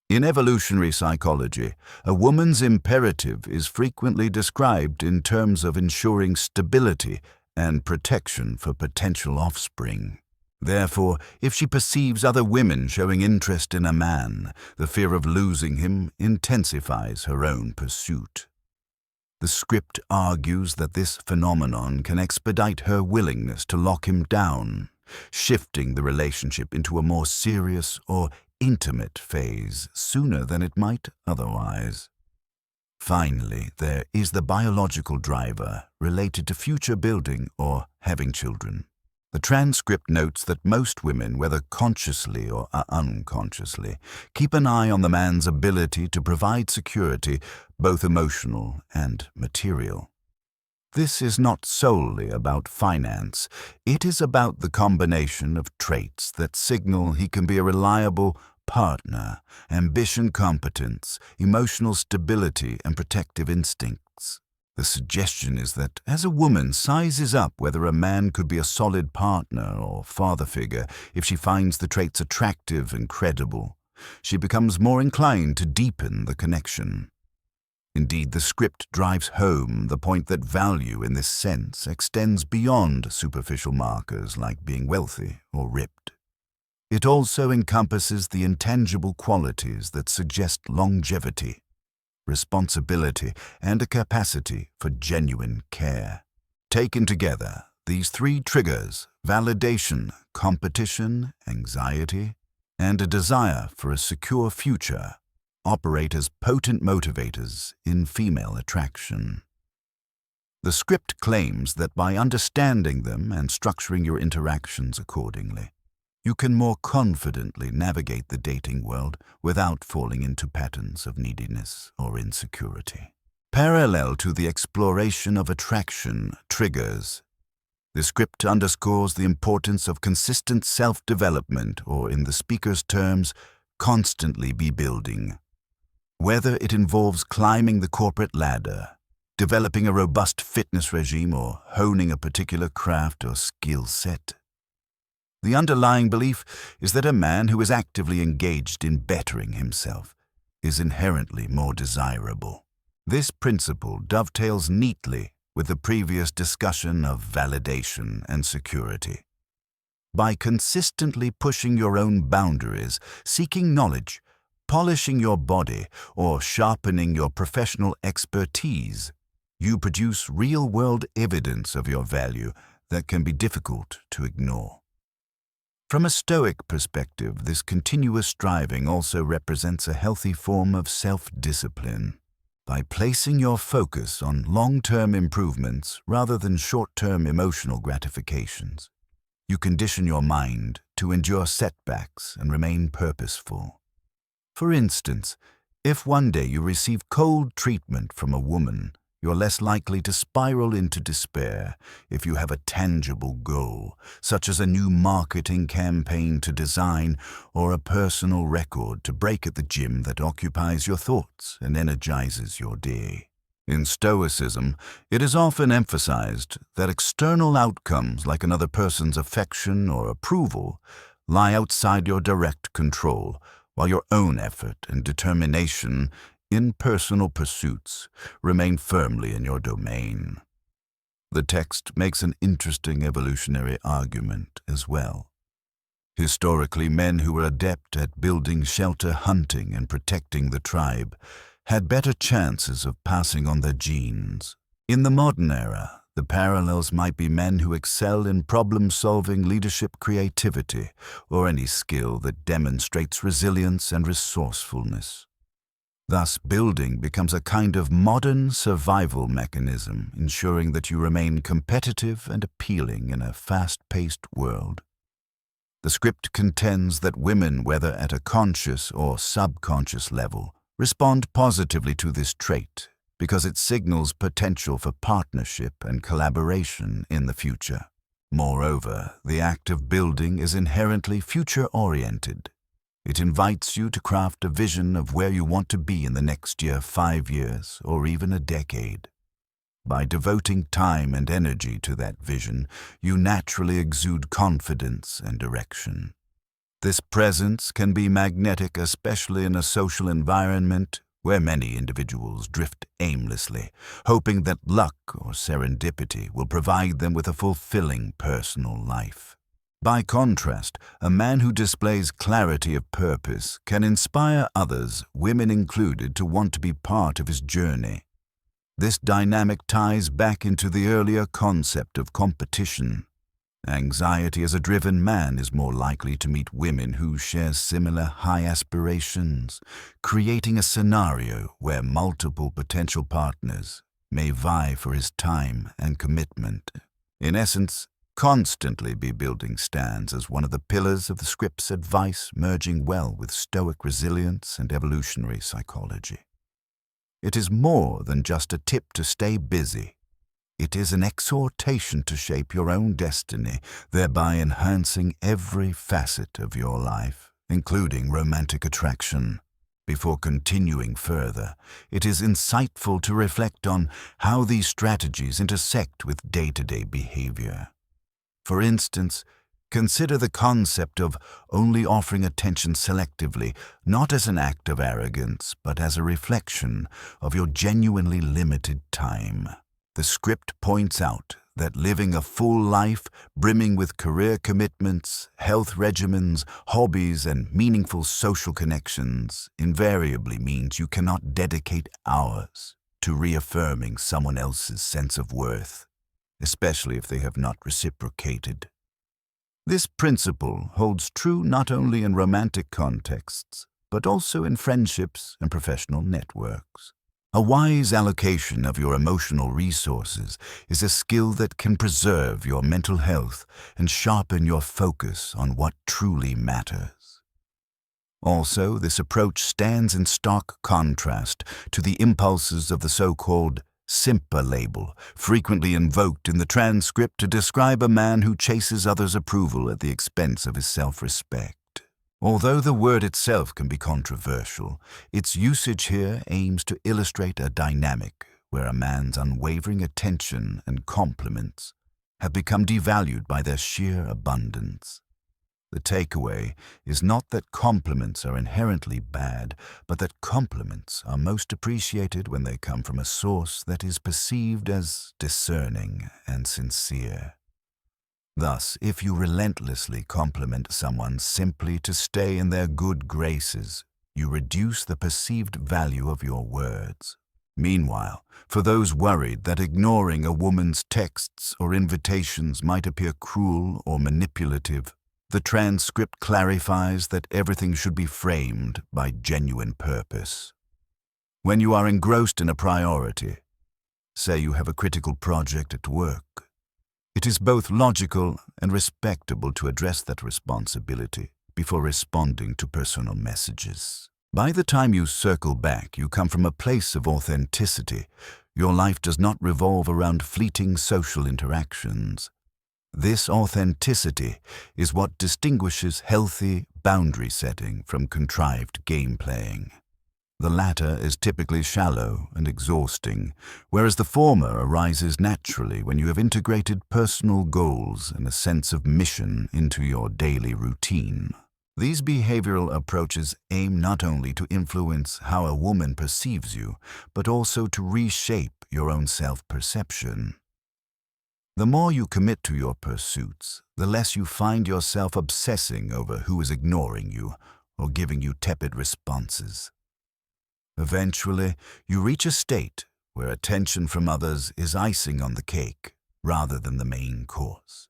In evolutionary psychology, a woman's imperative is frequently described in terms of ensuring stability and protection for potential offspring. Therefore, if she perceives other women showing interest in a man, the fear of losing him intensifies her own pursuit. The script argues that this phenomenon can expedite her willingness to lock him down, shifting the relationship into a more serious or intimate phase sooner than it might otherwise. Finally, there is the biological driver related to future building or having children. The transcript notes that most women, whether consciously or unconsciously, keep an eye on the man's ability to provide security, both emotional and material. This is not solely about finance. It is about the combination of traits that signal he can be a reliable partner: ambition, competence, emotional stability, and protective instincts. The suggestion is that as a woman sizes up whether a man could be a solid partner or father figure, if she finds the traits attractive and credible, she becomes more inclined to deepen the connection. Indeed, the script drives home the point that value in this sense extends beyond superficial markers like being wealthy or ripped. It also encompasses the intangible qualities that suggest longevity: responsibility, and a capacity for genuine care. Taken together, these three triggers, validation, competition, anxiety, and a desire for a secure future, operate as potent motivators in female attraction. The script claims that by understanding them and structuring your interactions accordingly, you can more confidently navigate the dating world without falling into patterns of neediness or insecurity. Parallel to the exploration of attraction triggers, the script underscores the importance of consistent self-development, or in the speaker's terms, constantly be building. Whether it involves climbing the corporate ladder, developing a robust fitness regime, or honing a particular craft or skill set. The underlying belief is that a man who is actively engaged in bettering himself is inherently more desirable. This principle dovetails neatly with the previous discussion of validation and security. By consistently pushing your own boundaries, seeking knowledge, polishing your body, or sharpening your professional expertise, you produce real-world evidence of your value that can be difficult to ignore. From a Stoic perspective, this continuous striving also represents a healthy form of self-discipline. By placing your focus on long-term improvements rather than short-term emotional gratifications, you condition your mind to endure setbacks and remain purposeful. For instance, if one day you receive cold treatment from a woman, you're less likely to spiral into despair if you have a tangible goal, such as a new marketing campaign to design or a personal record to break at the gym that occupies your thoughts and energizes your day. In Stoicism, it is often emphasized that external outcomes like another person's affection or approval lie outside your direct control, while your own effort and determination in personal pursuits remain firmly in your domain. The text makes an interesting evolutionary argument as well. Historically, men who were adept at building shelter, hunting, and protecting the tribe had better chances of passing on their genes. In the modern era, the parallels might be men who excel in problem-solving, leadership, creativity, or any skill that demonstrates resilience and resourcefulness. Thus, building becomes a kind of modern survival mechanism, ensuring that you remain competitive and appealing in a fast-paced world. The script contends that women, whether at a conscious or subconscious level, respond positively to this trait because it signals potential for partnership and collaboration in the future. Moreover, the act of building is inherently future-oriented. It invites you to craft a vision of where you want to be in the next year, 5 years, or even a decade. By devoting time and energy to that vision, you naturally exude confidence and direction. This presence can be magnetic, especially in a social environment where many individuals drift aimlessly, hoping that luck or serendipity will provide them with a fulfilling personal life. By contrast, a man who displays clarity of purpose can inspire others, women included, to want to be part of his journey. This dynamic ties back into the earlier concept of competition. Anxiety as a driven man is more likely to meet women who share similar high aspirations, creating a scenario where multiple potential partners may vie for his time and commitment. In essence, constantly be building stands as one of the pillars of the script's advice, merging well with Stoic resilience and evolutionary psychology. It is more than just a tip to stay busy. It is an exhortation to shape your own destiny, thereby enhancing every facet of your life, including romantic attraction. Before continuing further, it is insightful to reflect on how these strategies intersect with day-to-day behavior. For instance, consider the concept of only offering attention selectively, not as an act of arrogance, but as a reflection of your genuinely limited time. The script points out that living a full life, brimming with career commitments, health regimens, hobbies, and meaningful social connections, invariably means you cannot dedicate hours to reaffirming someone else's sense of worth, especially if they have not reciprocated. This principle holds true not only in romantic contexts, but also in friendships and professional networks. A wise allocation of your emotional resources is a skill that can preserve your mental health and sharpen your focus on what truly matters. Also, this approach stands in stark contrast to the impulses of the so-called simpa label, frequently invoked in the transcript to describe a man who chases others' approval at the expense of his self-respect. Although the word itself can be controversial, its usage here aims to illustrate a dynamic where a man's unwavering attention and compliments have become devalued by their sheer abundance. The takeaway is not that compliments are inherently bad, but that compliments are most appreciated when they come from a source that is perceived as discerning and sincere. Thus, if you relentlessly compliment someone simply to stay in their good graces, you reduce the perceived value of your words. Meanwhile, for those worried that ignoring a woman's texts or invitations might appear cruel or manipulative, the transcript clarifies that everything should be framed by genuine purpose. When you are engrossed in a priority, say you have a critical project at work, it is both logical and respectable to address that responsibility before responding to personal messages. By the time you circle back, you come from a place of authenticity. Your life does not revolve around fleeting social interactions. This authenticity is what distinguishes healthy boundary setting from contrived game playing. The latter is typically shallow and exhausting, whereas the former arises naturally when you have integrated personal goals and a sense of mission into your daily routine. These behavioral approaches aim not only to influence how a woman perceives you, but also to reshape your own self-perception. The more you commit to your pursuits, the less you find yourself obsessing over who is ignoring you or giving you tepid responses. Eventually, you reach a state where attention from others is icing on the cake rather than the main course.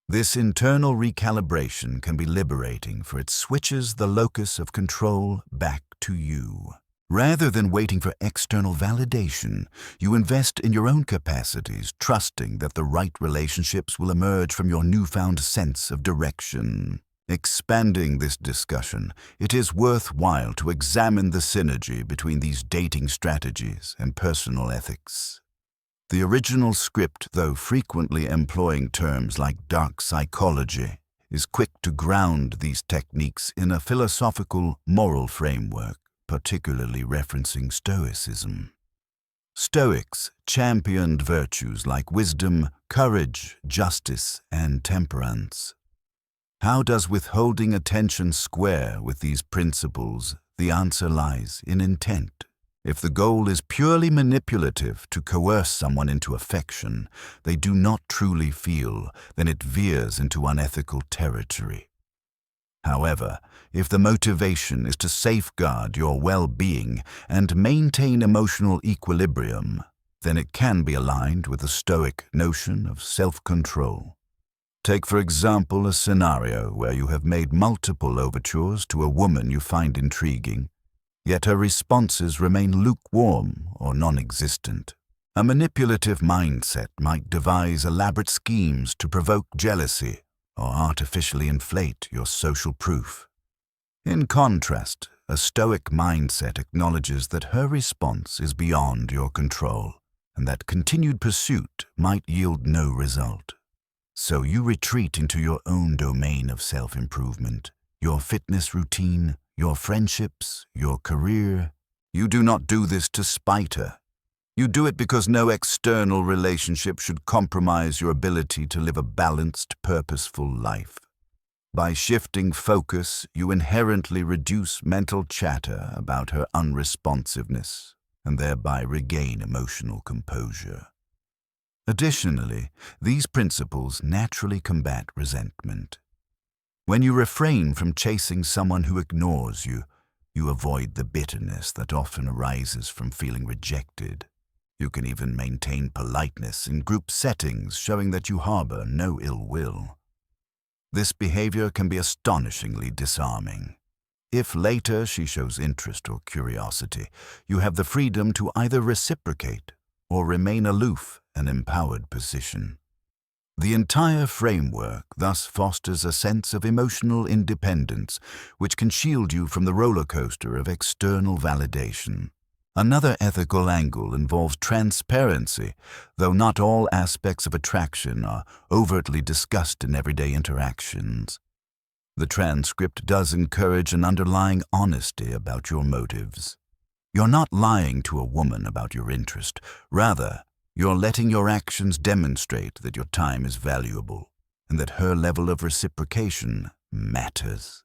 This internal recalibration can be liberating, for it switches the locus of control back to you. Rather than waiting for external validation, you invest in your own capacities, trusting that the right relationships will emerge from your newfound sense of direction. Expanding this discussion, it is worthwhile to examine the synergy between these dating strategies and personal ethics. The original script, though frequently employing terms like dark psychology, is quick to ground these techniques in a philosophical, moral framework, particularly referencing Stoicism. Stoics championed virtues like wisdom, courage, justice, and temperance. How does withholding attention square with these principles? The answer lies in intent. If the goal is purely manipulative to coerce someone into affection they do not truly feel, then it veers into unethical territory. However, if the motivation is to safeguard your well-being and maintain emotional equilibrium, then it can be aligned with the Stoic notion of self-control. Take, for example, a scenario where you have made multiple overtures to a woman you find intriguing, yet her responses remain lukewarm or non-existent. A manipulative mindset might devise elaborate schemes to provoke jealousy or artificially inflate your social proof. In contrast, a Stoic mindset acknowledges that her response is beyond your control and that continued pursuit might yield no result. So you retreat into your own domain of self-improvement, your fitness routine, your friendships, your career. You do not do this to spite her. You do it because no external relationship should compromise your ability to live a balanced, purposeful life. By shifting focus, you inherently reduce mental chatter about her unresponsiveness and thereby regain emotional composure. Additionally, these principles naturally combat resentment. When you refrain from chasing someone who ignores you, you avoid the bitterness that often arises from feeling rejected. You can even maintain politeness in group settings, showing that you harbor no ill will. This behavior can be astonishingly disarming. If later she shows interest or curiosity, you have the freedom to either reciprocate or remain aloof, an empowered position. The entire framework thus fosters a sense of emotional independence, which can shield you from the roller coaster of external validation. Another ethical angle involves transparency, though not all aspects of attraction are overtly discussed in everyday interactions. The transcript does encourage an underlying honesty about your motives. You're not lying to a woman about your interest. Rather, you're letting your actions demonstrate that your time is valuable and that her level of reciprocation matters.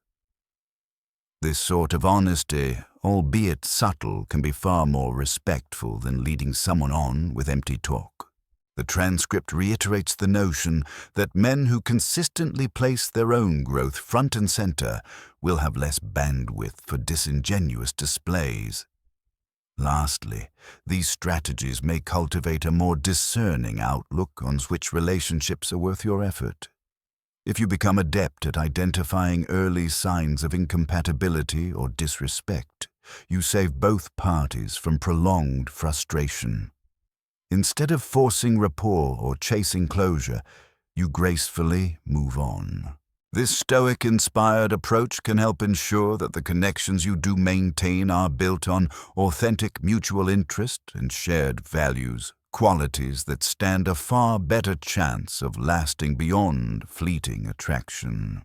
This sort of honesty, albeit subtle, can be far more respectful than leading someone on with empty talk. The transcript reiterates the notion that men who consistently place their own growth front and center will have less bandwidth for disingenuous displays. Lastly, these strategies may cultivate a more discerning outlook on which relationships are worth your effort. If you become adept at identifying early signs of incompatibility or disrespect, you save both parties from prolonged frustration. Instead of forcing rapport or chasing closure, you gracefully move on. This Stoic-inspired approach can help ensure that the connections you do maintain are built on authentic mutual interest and shared values, qualities that stand a far better chance of lasting beyond fleeting attraction.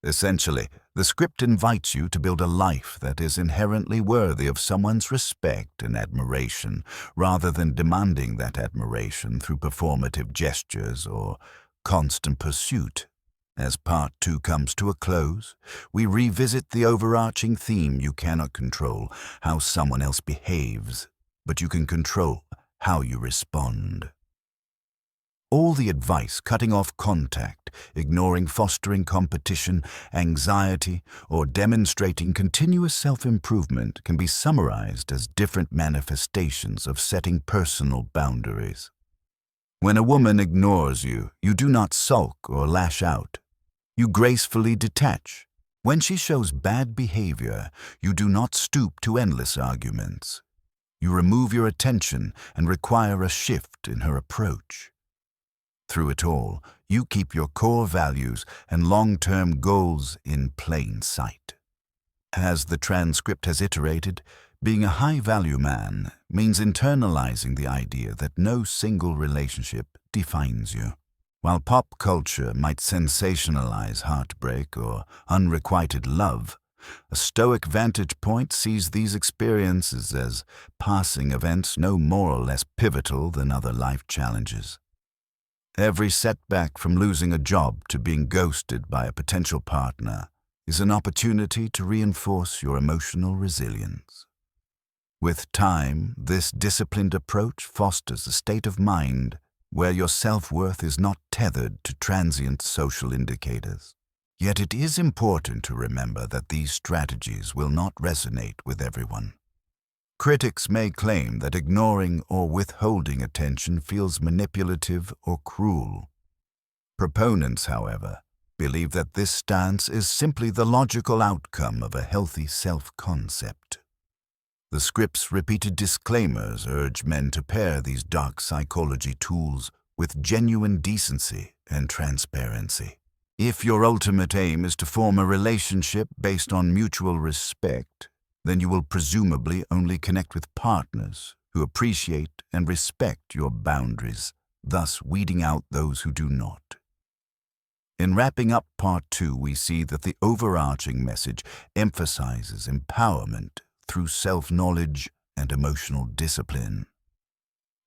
Essentially, the script invites you to build a life that is inherently worthy of someone's respect and admiration, rather than demanding that admiration through performative gestures or constant pursuit. As Part 2 comes to a close, we revisit the overarching theme: you cannot control how someone else behaves, but you can control how you respond. All the advice cutting off contact, ignoring fostering competition, anxiety, or demonstrating continuous self-improvement can be summarized as different manifestations of setting personal boundaries. When a woman ignores you, you do not sulk or lash out. You gracefully detach. When she shows bad behavior, you do not stoop to endless arguments. You remove your attention and require a shift in her approach. Through it all, you keep your core values and long-term goals in plain sight. As the transcript has iterated, being a high-value man means internalizing the idea that no single relationship defines you. While pop culture might sensationalize heartbreak or unrequited love, a Stoic vantage point sees these experiences as passing events no more or less pivotal than other life challenges. Every setback, from losing a job to being ghosted by a potential partner, is an opportunity to reinforce your emotional resilience. With time, this disciplined approach fosters a state of mind where your self-worth is not tethered to transient social indicators. Yet it is important to remember that these strategies will not resonate with everyone. Critics may claim that ignoring or withholding attention feels manipulative or cruel. Proponents, however, believe that this stance is simply the logical outcome of a healthy self-concept. The script's repeated disclaimers urge men to pair these dark psychology tools with genuine decency and transparency. If your ultimate aim is to form a relationship based on mutual respect, then you will presumably only connect with partners who appreciate and respect your boundaries, thus weeding out those who do not. In wrapping up Part 2, we see that the overarching message emphasizes empowerment through self-knowledge and emotional discipline.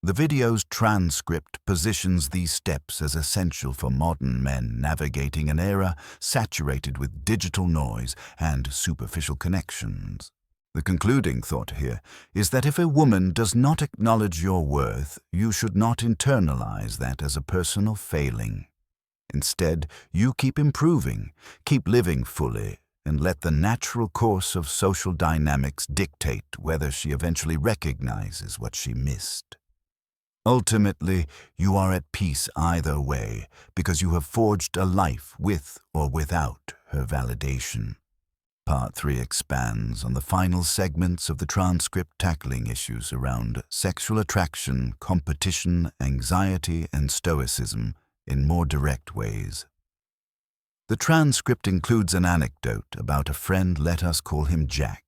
The video's transcript positions these steps as essential for modern men navigating an era saturated with digital noise and superficial connections. The concluding thought here is that if a woman does not acknowledge your worth, you should not internalize that as a personal failing. Instead, you keep improving, keep living fully, and let the natural course of social dynamics dictate whether she eventually recognizes what she missed. Ultimately, you are at peace either way because you have forged a life with or without her validation. Part 3 expands on the final segments of the transcript, tackling issues around sexual attraction, competition, anxiety, and stoicism in more direct ways. The transcript includes an anecdote about a friend, let us call him Jack,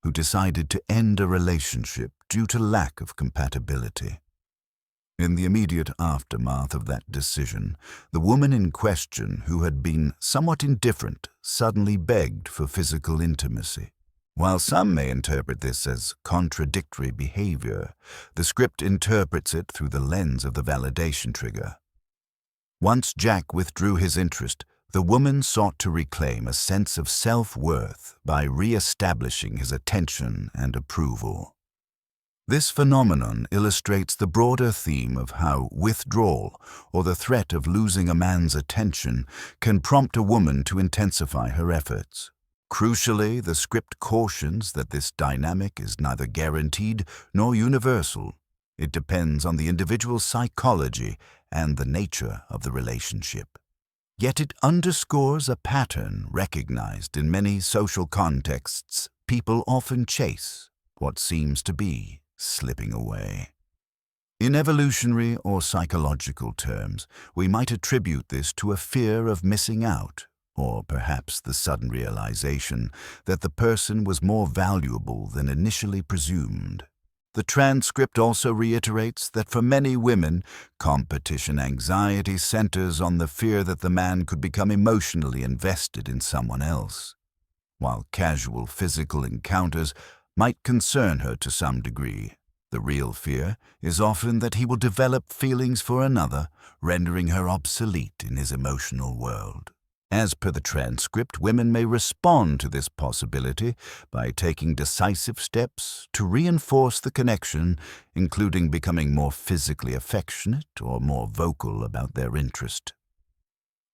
who decided to end a relationship due to lack of compatibility. In the immediate aftermath of that decision, the woman in question, who had been somewhat indifferent, suddenly begged for physical intimacy. While some may interpret this as contradictory behavior, the script interprets it through the lens of the validation trigger. Once Jack withdrew his interest, the woman sought to reclaim a sense of self-worth by re-establishing his attention and approval. This phenomenon illustrates the broader theme of how withdrawal, or the threat of losing a man's attention, can prompt a woman to intensify her efforts. Crucially, the script cautions that this dynamic is neither guaranteed nor universal. It depends on the individual's psychology and the nature of the relationship. Yet it underscores a pattern recognized in many social contexts. People often chase what seems to be slipping away. In evolutionary or psychological terms, we might attribute this to a fear of missing out, or perhaps the sudden realization that the person was more valuable than initially presumed. The transcript also reiterates that for many women, competition anxiety centers on the fear that the man could become emotionally invested in someone else. While casual physical encounters might concern her to some degree, the real fear is often that he will develop feelings for another, rendering her obsolete in his emotional world. As per the transcript, women may respond to this possibility by taking decisive steps to reinforce the connection, including becoming more physically affectionate or more vocal about their interest.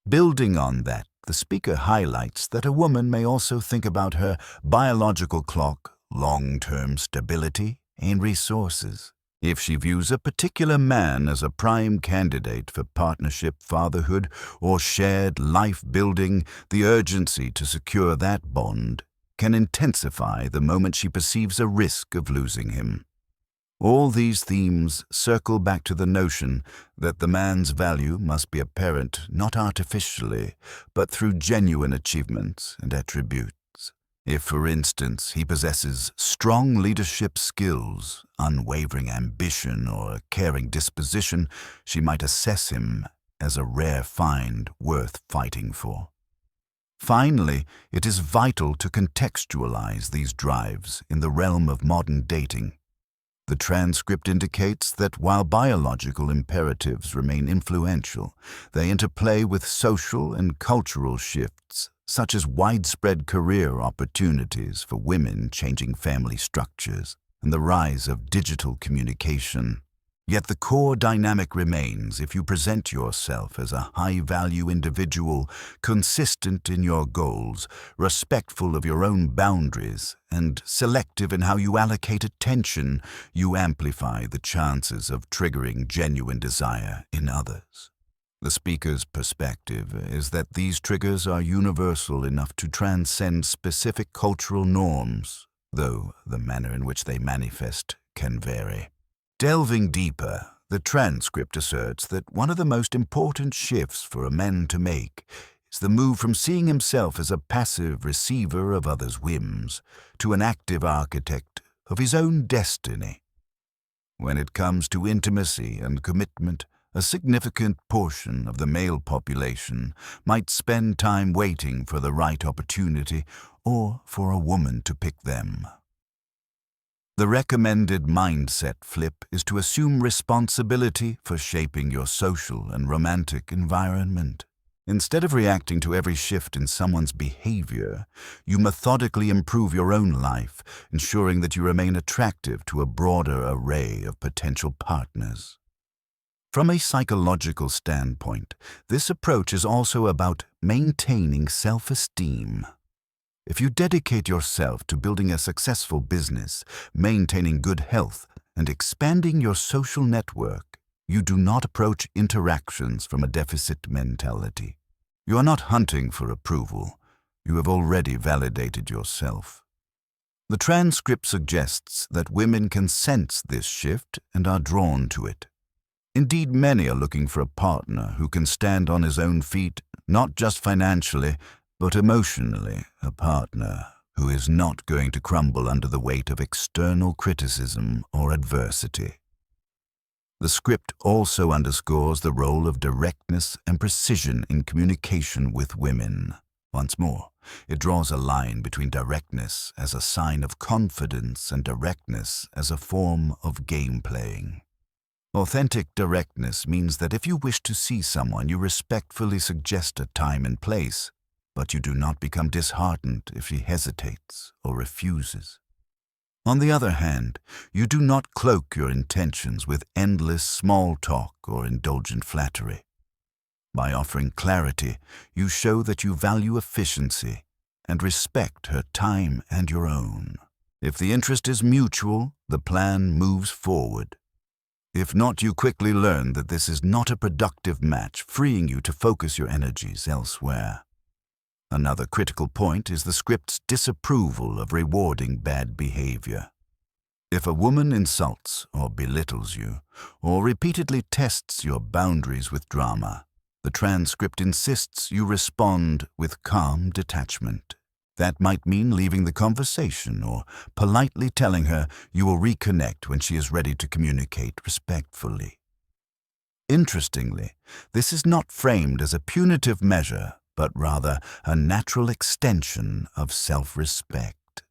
Building on that, the speaker highlights that a woman may also think about her biological clock, long-term stability, and resources. If she views a particular man as a prime candidate for partnership, fatherhood, or shared life building, the urgency to secure that bond can intensify the moment she perceives a risk of losing him. All these themes circle back to the notion that the man's value must be apparent not artificially, but through genuine achievements and attributes. If, for instance, he possesses strong leadership skills, unwavering ambition, or a caring disposition, she might assess him as a rare find worth fighting for. Finally, it is vital to contextualize these drives in the realm of modern dating. The transcript indicates that while biological imperatives remain influential, they interplay with social and cultural shifts, such as widespread career opportunities for women, changing family structures, and the rise of digital communication. Yet the core dynamic remains if you present yourself as a high-value individual, consistent in your goals, respectful of your own boundaries, and selective in how you allocate attention, you amplify the chances of triggering genuine desire in others. The speaker's perspective is that these triggers are universal enough to transcend specific cultural norms, though the manner in which they manifest can vary. Delving deeper, the transcript asserts that one of the most important shifts for a man to make is the move from seeing himself as a passive receiver of others' whims to an active architect of his own destiny. When it comes to intimacy and commitment, a significant portion of the male population might spend time waiting for the right opportunity or for a woman to pick them. The recommended mindset flip is to assume responsibility for shaping your social and romantic environment. Instead of reacting to every shift in someone's behavior, you methodically improve your own life, ensuring that you remain attractive to a broader array of potential partners. From a psychological standpoint, this approach is also about maintaining self-esteem. If you dedicate yourself to building a successful business, maintaining good health, and expanding your social network, you do not approach interactions from a deficit mentality. You are not hunting for approval. You have already validated yourself. The transcript suggests that women can sense this shift and are drawn to it. Indeed, many are looking for a partner who can stand on his own feet, not just financially, but emotionally, a partner who is not going to crumble under the weight of external criticism or adversity. The script also underscores the role of directness and precision in communication with women. Once more, it draws a line between directness as a sign of confidence and directness as a form of game playing. Authentic directness means that if you wish to see someone, you respectfully suggest a time and place, but you do not become disheartened if she hesitates or refuses. On the other hand, you do not cloak your intentions with endless small talk or indulgent flattery. By offering clarity, you show that you value efficiency and respect her time and your own. If the interest is mutual, the plan moves forward. If not, you quickly learn that this is not a productive match, freeing you to focus your energies elsewhere. Another critical point is the script's disapproval of rewarding bad behavior. If a woman insults or belittles you, or repeatedly tests your boundaries with drama, the transcript insists you respond with calm detachment. That might mean leaving the conversation or politely telling her you will reconnect when she is ready to communicate respectfully. Interestingly, this is not framed as a punitive measure, but rather a natural extension of self-respect.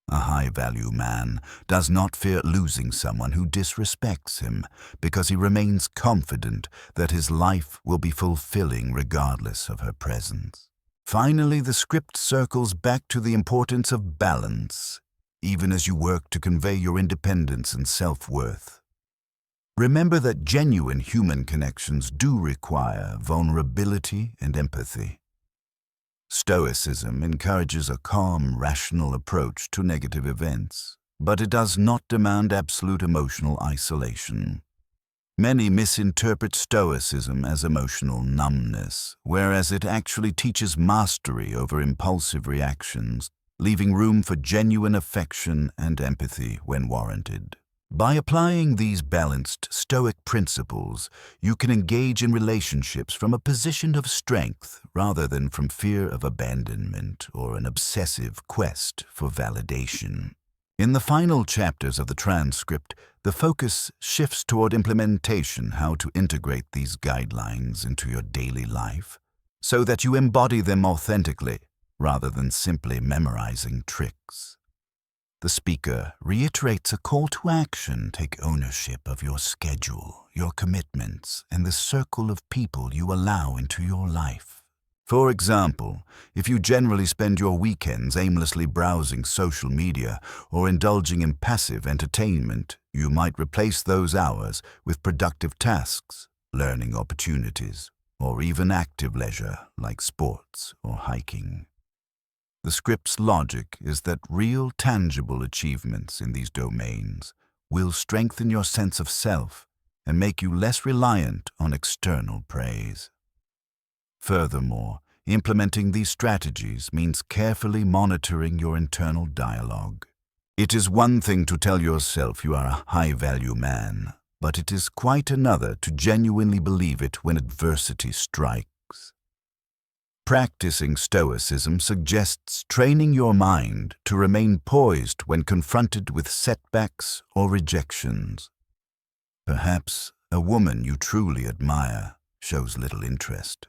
A high-value man does not fear losing someone who disrespects him because he remains confident that his life will be fulfilling regardless of her presence. Finally, the script circles back to the importance of balance, even as you work to convey your independence and self-worth. Remember that genuine human connections do require vulnerability and empathy. Stoicism encourages a calm, rational approach to negative events, but it does not demand absolute emotional isolation. Many misinterpret Stoicism as emotional numbness, whereas it actually teaches mastery over impulsive reactions, leaving room for genuine affection and empathy when warranted. By applying these balanced Stoic principles, you can engage in relationships from a position of strength rather than from fear of abandonment or an obsessive quest for validation. In the final chapters of the transcript, the focus shifts toward implementation, how to integrate these guidelines into your daily life, so that you embody them authentically rather than simply memorizing tricks. The speaker reiterates a call to action. Take ownership of your schedule, your commitments, and the circle of people you allow into your life. For example, if you generally spend your weekends aimlessly browsing social media or indulging in passive entertainment, you might replace those hours with productive tasks, learning opportunities, or even active leisure like sports or hiking. The script's logic is that real, tangible achievements in these domains will strengthen your sense of self and make you less reliant on external praise. Furthermore, implementing these strategies means carefully monitoring your internal dialogue. It is one thing to tell yourself you are a high-value man, but it is quite another to genuinely believe it when adversity strikes. Practicing Stoicism suggests training your mind to remain poised when confronted with setbacks or rejections. Perhaps a woman you truly admire shows little interest.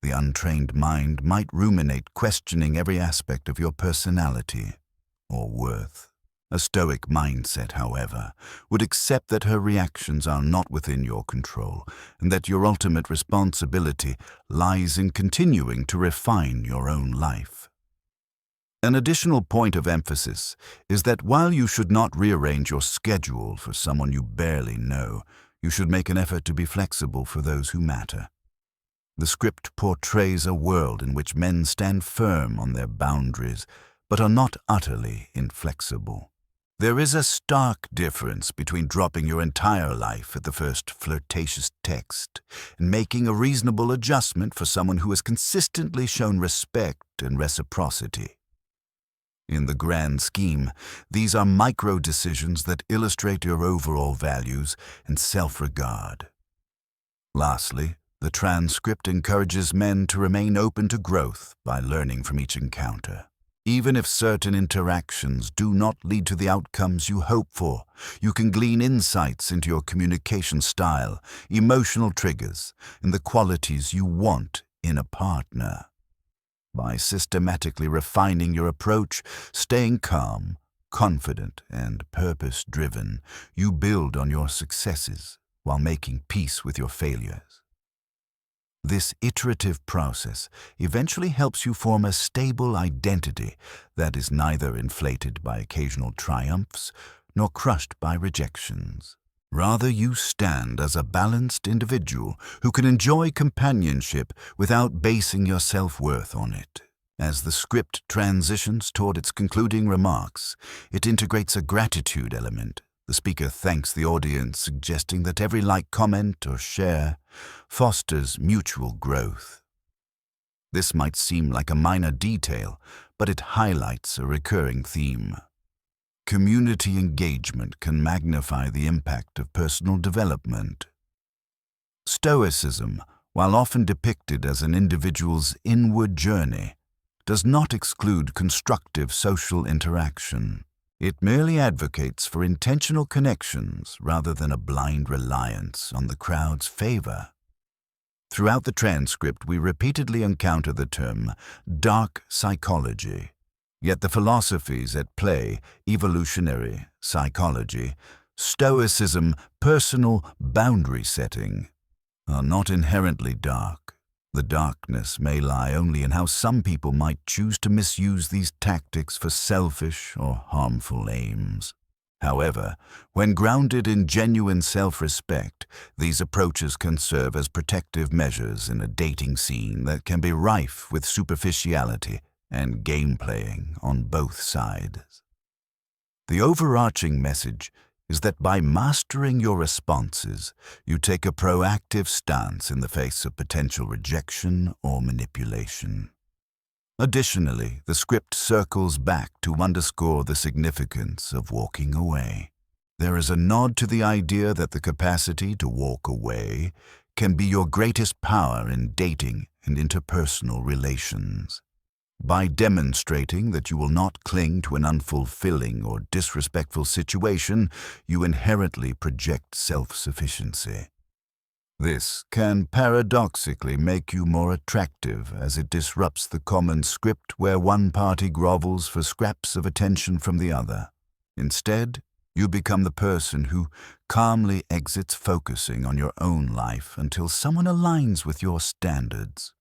The untrained mind might ruminate, questioning every aspect of your personality or worth. A Stoic mindset, however, would accept that her reactions are not within your control and that your ultimate responsibility lies in continuing to refine your own life. An additional point of emphasis is that while you should not rearrange your schedule for someone you barely know, you should make an effort to be flexible for those who matter. The script portrays a world in which men stand firm on their boundaries, but are not utterly inflexible. There is a stark difference between dropping your entire life at the first flirtatious text and making a reasonable adjustment for someone who has consistently shown respect and reciprocity. In the grand scheme, these are micro-decisions that illustrate your overall values and self-regard. Lastly, the transcript encourages men to remain open to growth by learning from each encounter. Even if certain interactions do not lead to the outcomes you hope for, you can glean insights into your communication style, emotional triggers, and the qualities you want in a partner. By systematically refining your approach, staying calm, confident, and purpose-driven, you build on your successes while making peace with your failures. This iterative process eventually helps you form a stable identity that is neither inflated by occasional triumphs nor crushed by rejections. Rather, you stand as a balanced individual who can enjoy companionship without basing your self-worth on it. As the script transitions toward its concluding remarks, it integrates a gratitude element. The speaker thanks the audience, suggesting that every like, comment, or share fosters mutual growth. This might seem like a minor detail, but it highlights a recurring theme. Community engagement can magnify the impact of personal development. Stoicism, while often depicted as an individual's inward journey, does not exclude constructive social interaction. It merely advocates for intentional connections rather than a blind reliance on the crowd's favor. Throughout the transcript, we repeatedly encounter the term dark psychology. Yet the philosophies at play, evolutionary psychology, Stoicism, personal boundary setting, are not inherently dark. The darkness may lie only in how some people might choose to misuse these tactics for selfish or harmful aims. However, when grounded in genuine self-respect, these approaches can serve as protective measures in a dating scene that can be rife with superficiality and game-playing on both sides. The overarching message is that by mastering your responses, you take a proactive stance in the face of potential rejection or manipulation. Additionally, the script circles back to underscore the significance of walking away. There is a nod to the idea that the capacity to walk away can be your greatest power in dating and interpersonal relations. By demonstrating that you will not cling to an unfulfilling or disrespectful situation, you inherently project self-sufficiency. This can paradoxically make you more attractive as it disrupts the common script where one party grovels for scraps of attention from the other. Instead, you become the person who calmly exits focusing on your own life until someone aligns with your standards.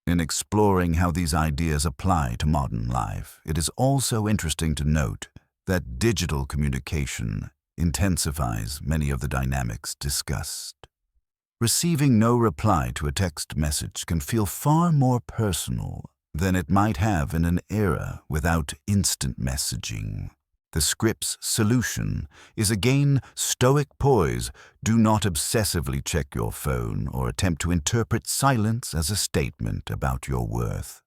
In exploring how these ideas apply to modern life, it is also interesting to note that digital communication intensifies many of the dynamics discussed. Receiving no reply to a text message can feel far more personal than it might have in an era without instant messaging. The script's solution is again Stoic poise. Do not obsessively check your phone or attempt to interpret silence as a statement about your worth.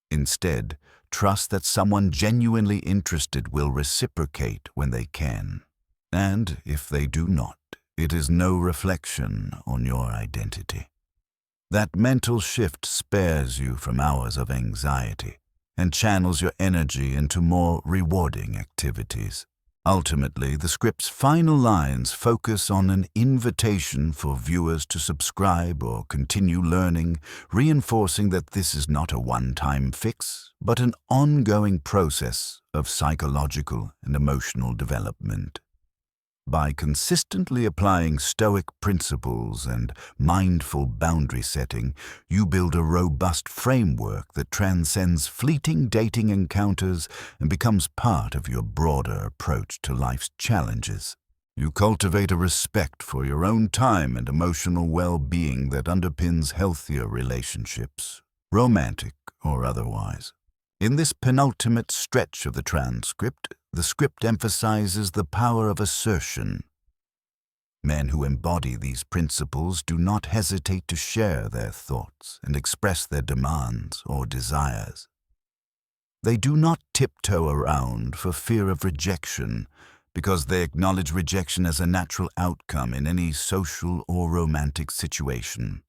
Instead, trust that someone genuinely interested will reciprocate when they can. And if they do not, it is no reflection on your identity. That mental shift spares you from hours of anxiety and channels your energy into more rewarding activities. Ultimately, the script's final lines focus on an invitation for viewers to subscribe or continue learning, reinforcing that this is not a one-time fix, but an ongoing process of psychological and emotional development. By consistently applying Stoic principles and mindful boundary setting, you build a robust framework that transcends fleeting dating encounters and becomes part of your broader approach to life's challenges. You cultivate a respect for your own time and emotional well-being that underpins healthier relationships, romantic or otherwise. In this penultimate stretch of the script emphasizes the power of assertion. Men who embody these principles do not hesitate to share their thoughts and express their demands or desires. They do not tiptoe around for fear of rejection, because they acknowledge rejection as a natural outcome in any social or romantic situation.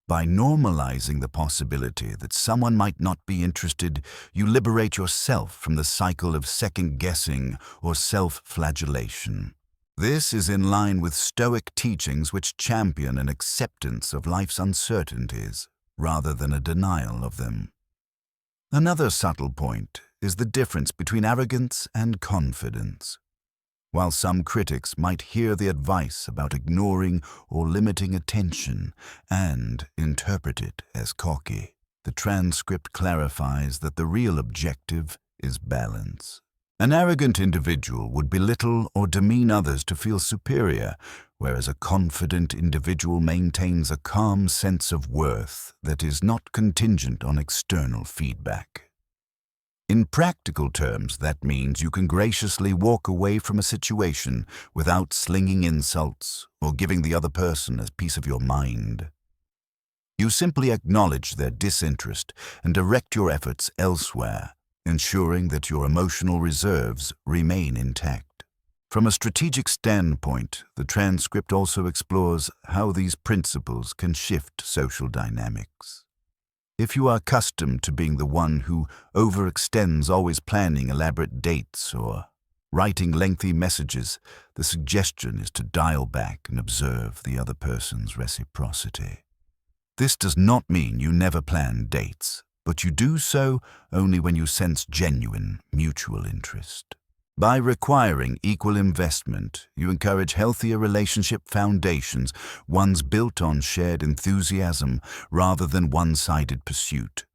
By normalizing the possibility that someone might not be interested, you liberate yourself from the cycle of second-guessing or self-flagellation. This is in line with Stoic teachings which champion an acceptance of life's uncertainties, rather than a denial of them. Another subtle point is the difference between arrogance and confidence. While some critics might hear the advice about ignoring or limiting attention and interpret it as cocky, the transcript clarifies that the real objective is balance. An arrogant individual would belittle or demean others to feel superior, whereas a confident individual maintains a calm sense of worth that is not contingent on external feedback. In practical terms, that means you can graciously walk away from a situation without slinging insults or giving the other person a piece of your mind. You simply acknowledge their disinterest and direct your efforts elsewhere, ensuring that your emotional reserves remain intact. From a strategic standpoint, the transcript also explores how these principles can shift social dynamics. If you are accustomed to being the one who overextends, always planning elaborate dates or writing lengthy messages, the suggestion is to dial back and observe the other person's reciprocity. This does not mean you never plan dates, but you do so only when you sense genuine mutual interest. By requiring equal investment, you encourage healthier relationship foundations, ones built on shared enthusiasm rather than one-sided pursuit.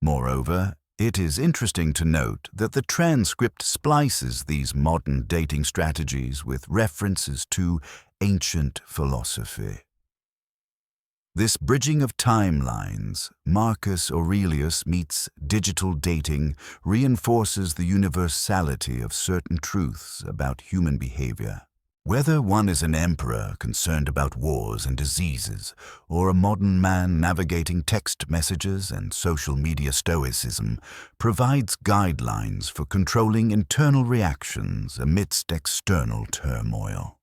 Moreover, it is interesting to note that the transcript splices these modern dating strategies with references to ancient philosophy. This bridging of timelines, Marcus Aurelius meets digital dating, reinforces the universality of certain truths about human behavior. Whether one is an emperor concerned about wars and diseases, or a modern man navigating text messages and social media stoicism, provides guidelines for controlling internal reactions amidst external turmoil.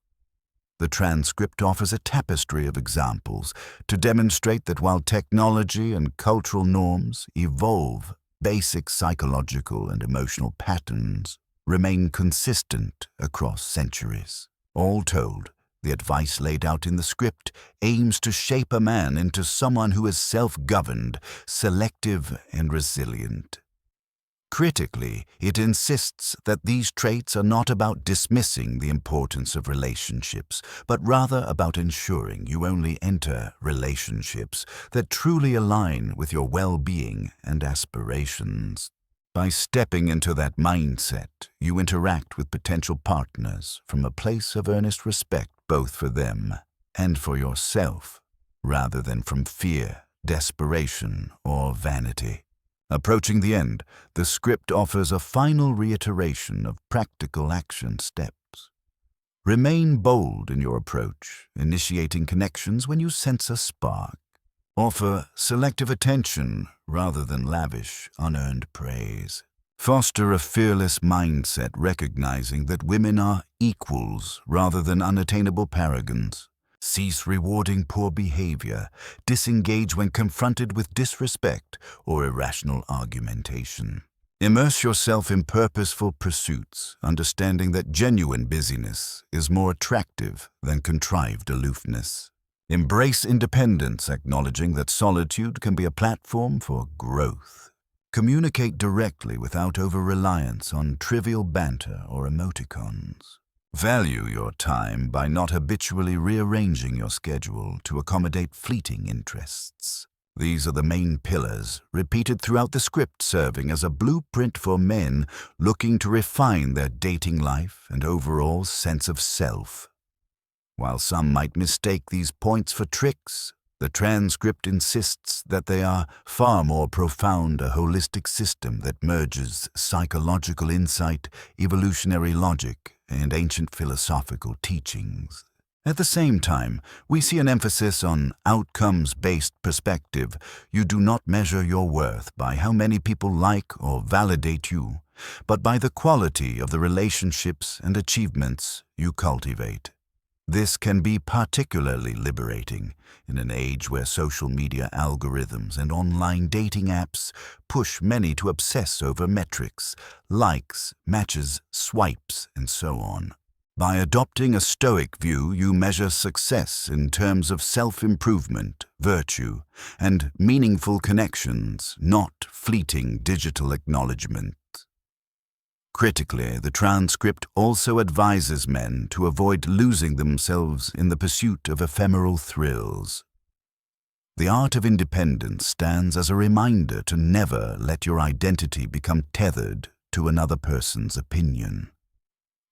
The transcript offers a tapestry of examples to demonstrate that while technology and cultural norms evolve, basic psychological and emotional patterns remain consistent across centuries. All told, the advice laid out in the script aims to shape a man into someone who is self-governed, selective, and resilient. Critically, it insists that these traits are not about dismissing the importance of relationships, but rather about ensuring you only enter relationships that truly align with your well-being and aspirations. By stepping into that mindset, you interact with potential partners from a place of earnest respect both for them and for yourself, rather than from fear, desperation, or vanity. Approaching the end, the script offers a final reiteration of practical action steps. Remain bold in your approach, initiating connections when you sense a spark. Offer selective attention rather than lavish, unearned praise. Foster a fearless mindset, recognizing that women are equals rather than unattainable paragons. Cease rewarding poor behavior. Disengage when confronted with disrespect or irrational argumentation. Immerse yourself in purposeful pursuits, understanding that genuine busyness is more attractive than contrived aloofness. Embrace independence, acknowledging that solitude can be a platform for growth. Communicate directly without over-reliance on trivial banter or emoticons. Value your time by not habitually rearranging your schedule to accommodate fleeting interests. These are the main pillars, repeated throughout the script, serving as a blueprint for men looking to refine their dating life and overall sense of self. While some might mistake these points for tricks, the transcript insists that they are far more profound, a holistic system that merges psychological insight, evolutionary logic, and ancient philosophical teachings. At the same time, we see an emphasis on outcomes-based perspective. You do not measure your worth by how many people like or validate you, but by the quality of the relationships and achievements you cultivate. This can be particularly liberating in an age where social media algorithms and online dating apps push many to obsess over metrics, likes, matches, swipes, and so on. By adopting a Stoic view, you measure success in terms of self-improvement, virtue, and meaningful connections, not fleeting digital acknowledgement. Critically, the transcript also advises men to avoid losing themselves in the pursuit of ephemeral thrills. The art of independence stands as a reminder to never let your identity become tethered to another person's opinion.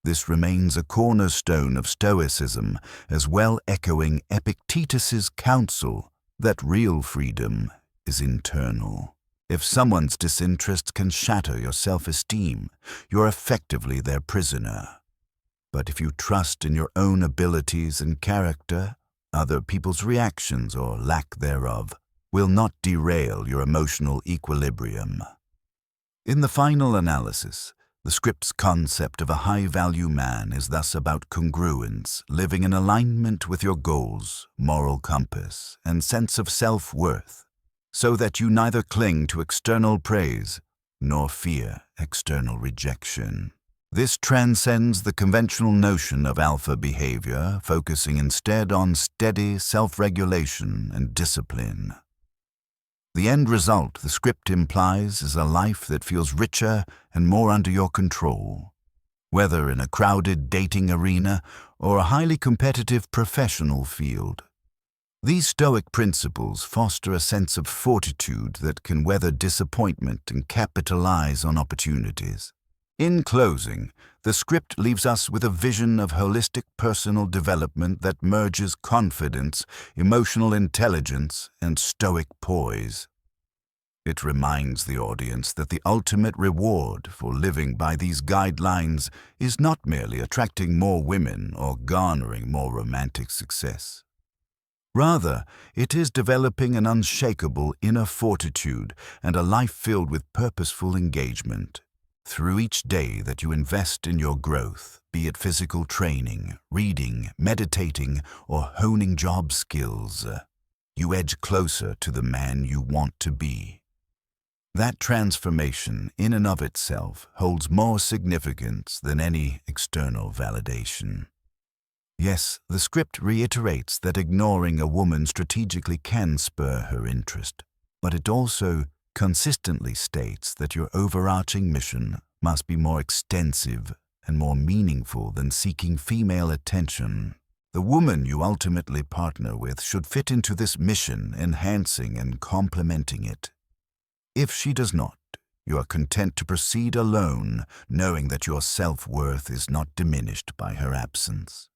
This remains a cornerstone of Stoicism, as well echoing Epictetus's counsel that real freedom is internal. If someone's disinterest can shatter your self-esteem, you're effectively their prisoner. But if you trust in your own abilities and character, other people's reactions or lack thereof will not derail your emotional equilibrium. In the final analysis, the script's concept of a high-value man is thus about congruence, living in alignment with your goals, moral compass, and sense of self-worth, so that you neither cling to external praise nor fear external rejection. This transcends the conventional notion of alpha behavior, focusing instead on steady self-regulation and discipline. The end result, the script implies, is a life that feels richer and more under your control. Whether in a crowded dating arena or a highly competitive professional field, these Stoic principles foster a sense of fortitude that can weather disappointment and capitalize on opportunities. In closing, the script leaves us with a vision of holistic personal development that merges confidence, emotional intelligence, and Stoic poise. It reminds the audience that the ultimate reward for living by these guidelines is not merely attracting more women or garnering more romantic success. Rather, it is developing an unshakable inner fortitude and a life filled with purposeful engagement. Through each day that you invest in your growth, be it physical training, reading, meditating, or honing job skills, you edge closer to the man you want to be. That transformation, in and of itself, holds more significance than any external validation. Yes, the script reiterates that ignoring a woman strategically can spur her interest, but it also consistently states that your overarching mission must be more extensive and more meaningful than seeking female attention. The woman you ultimately partner with should fit into this mission, enhancing and complementing it. If she does not, you are content to proceed alone, knowing that your self-worth is not diminished by her absence.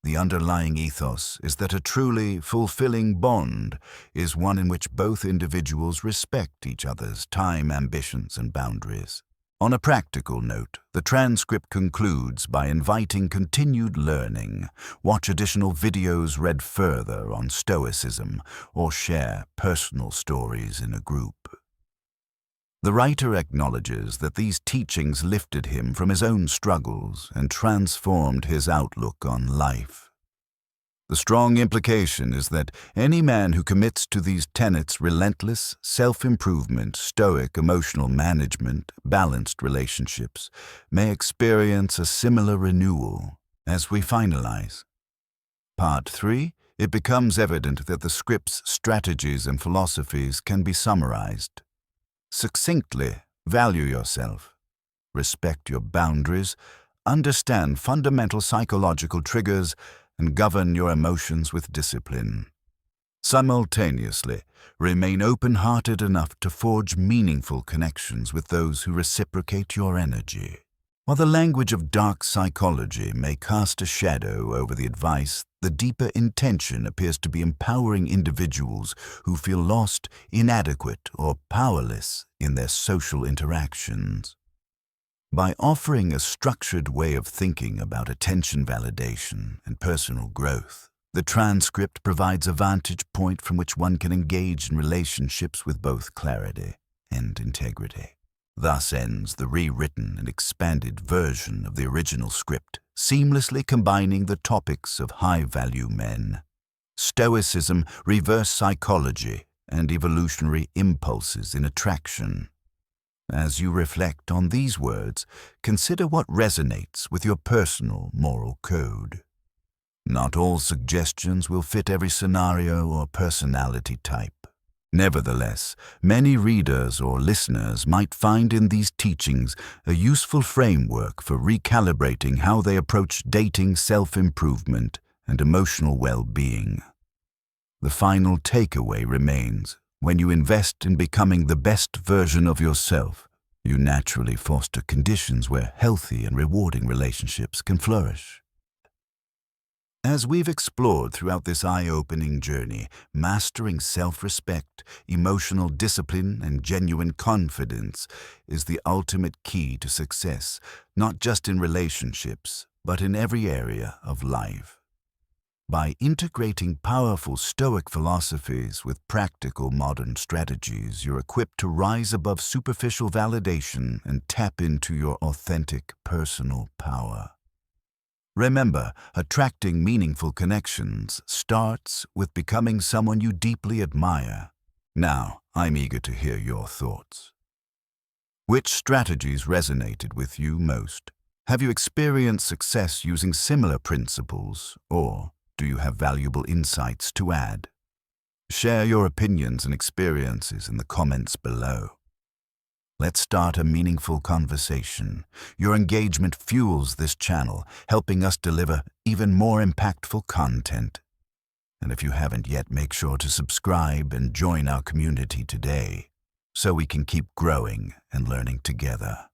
The underlying ethos is that a truly fulfilling bond is one in which both individuals respect each other's time, ambitions, and boundaries. On a practical note, the transcript concludes by inviting continued learning. Watch additional videos read further on Stoicism, or share personal stories in a group. The writer acknowledges that these teachings lifted him from his own struggles and transformed his outlook on life. The strong implication is that any man who commits to these tenets relentless self-improvement, stoic emotional management, balanced relationships may experience a similar renewal. As we finalize Part 3, it becomes evident that the script's strategies and philosophies can be summarized. Succinctly, value yourself, respect your boundaries, understand fundamental psychological triggers, and govern your emotions with discipline. Simultaneously, remain open-hearted enough to forge meaningful connections with those who reciprocate your energy. While the language of dark psychology may cast a shadow over the advice, the deeper intention appears to be empowering individuals who feel lost, inadequate, or powerless in their social interactions. By offering a structured way of thinking about attention validation and personal growth, the transcript provides a vantage point from which one can engage in relationships with both clarity and integrity. Thus ends the rewritten and expanded version of the original script, seamlessly combining the topics of high-value men, Stoicism, reverse psychology, and evolutionary impulses in attraction. As you reflect on these words, consider what resonates with your personal moral code. Not all suggestions will fit every scenario or personality type. Nevertheless, many readers or listeners might find in these teachings a useful framework for recalibrating how they approach dating, self-improvement, and emotional well-being. The final takeaway remains: when you invest in becoming the best version of yourself, you naturally foster conditions where healthy and rewarding relationships can flourish. As we've explored throughout this eye-opening journey, mastering self-respect, emotional discipline, and genuine confidence is the ultimate key to success, not just in relationships, but in every area of life. By integrating powerful Stoic philosophies with practical modern strategies, you're equipped to rise above superficial validation and tap into your authentic personal power. Remember, attracting meaningful connections starts with becoming someone you deeply admire. Now, I'm eager to hear your thoughts. Which strategies resonated with you most? Have you experienced success using similar principles, or do you have valuable insights to add? Share your opinions and experiences in the comments below. Let's start a meaningful conversation. Your engagement fuels this channel, helping us deliver even more impactful content. And if you haven't yet, make sure to subscribe and join our community today, so we can keep growing and learning together.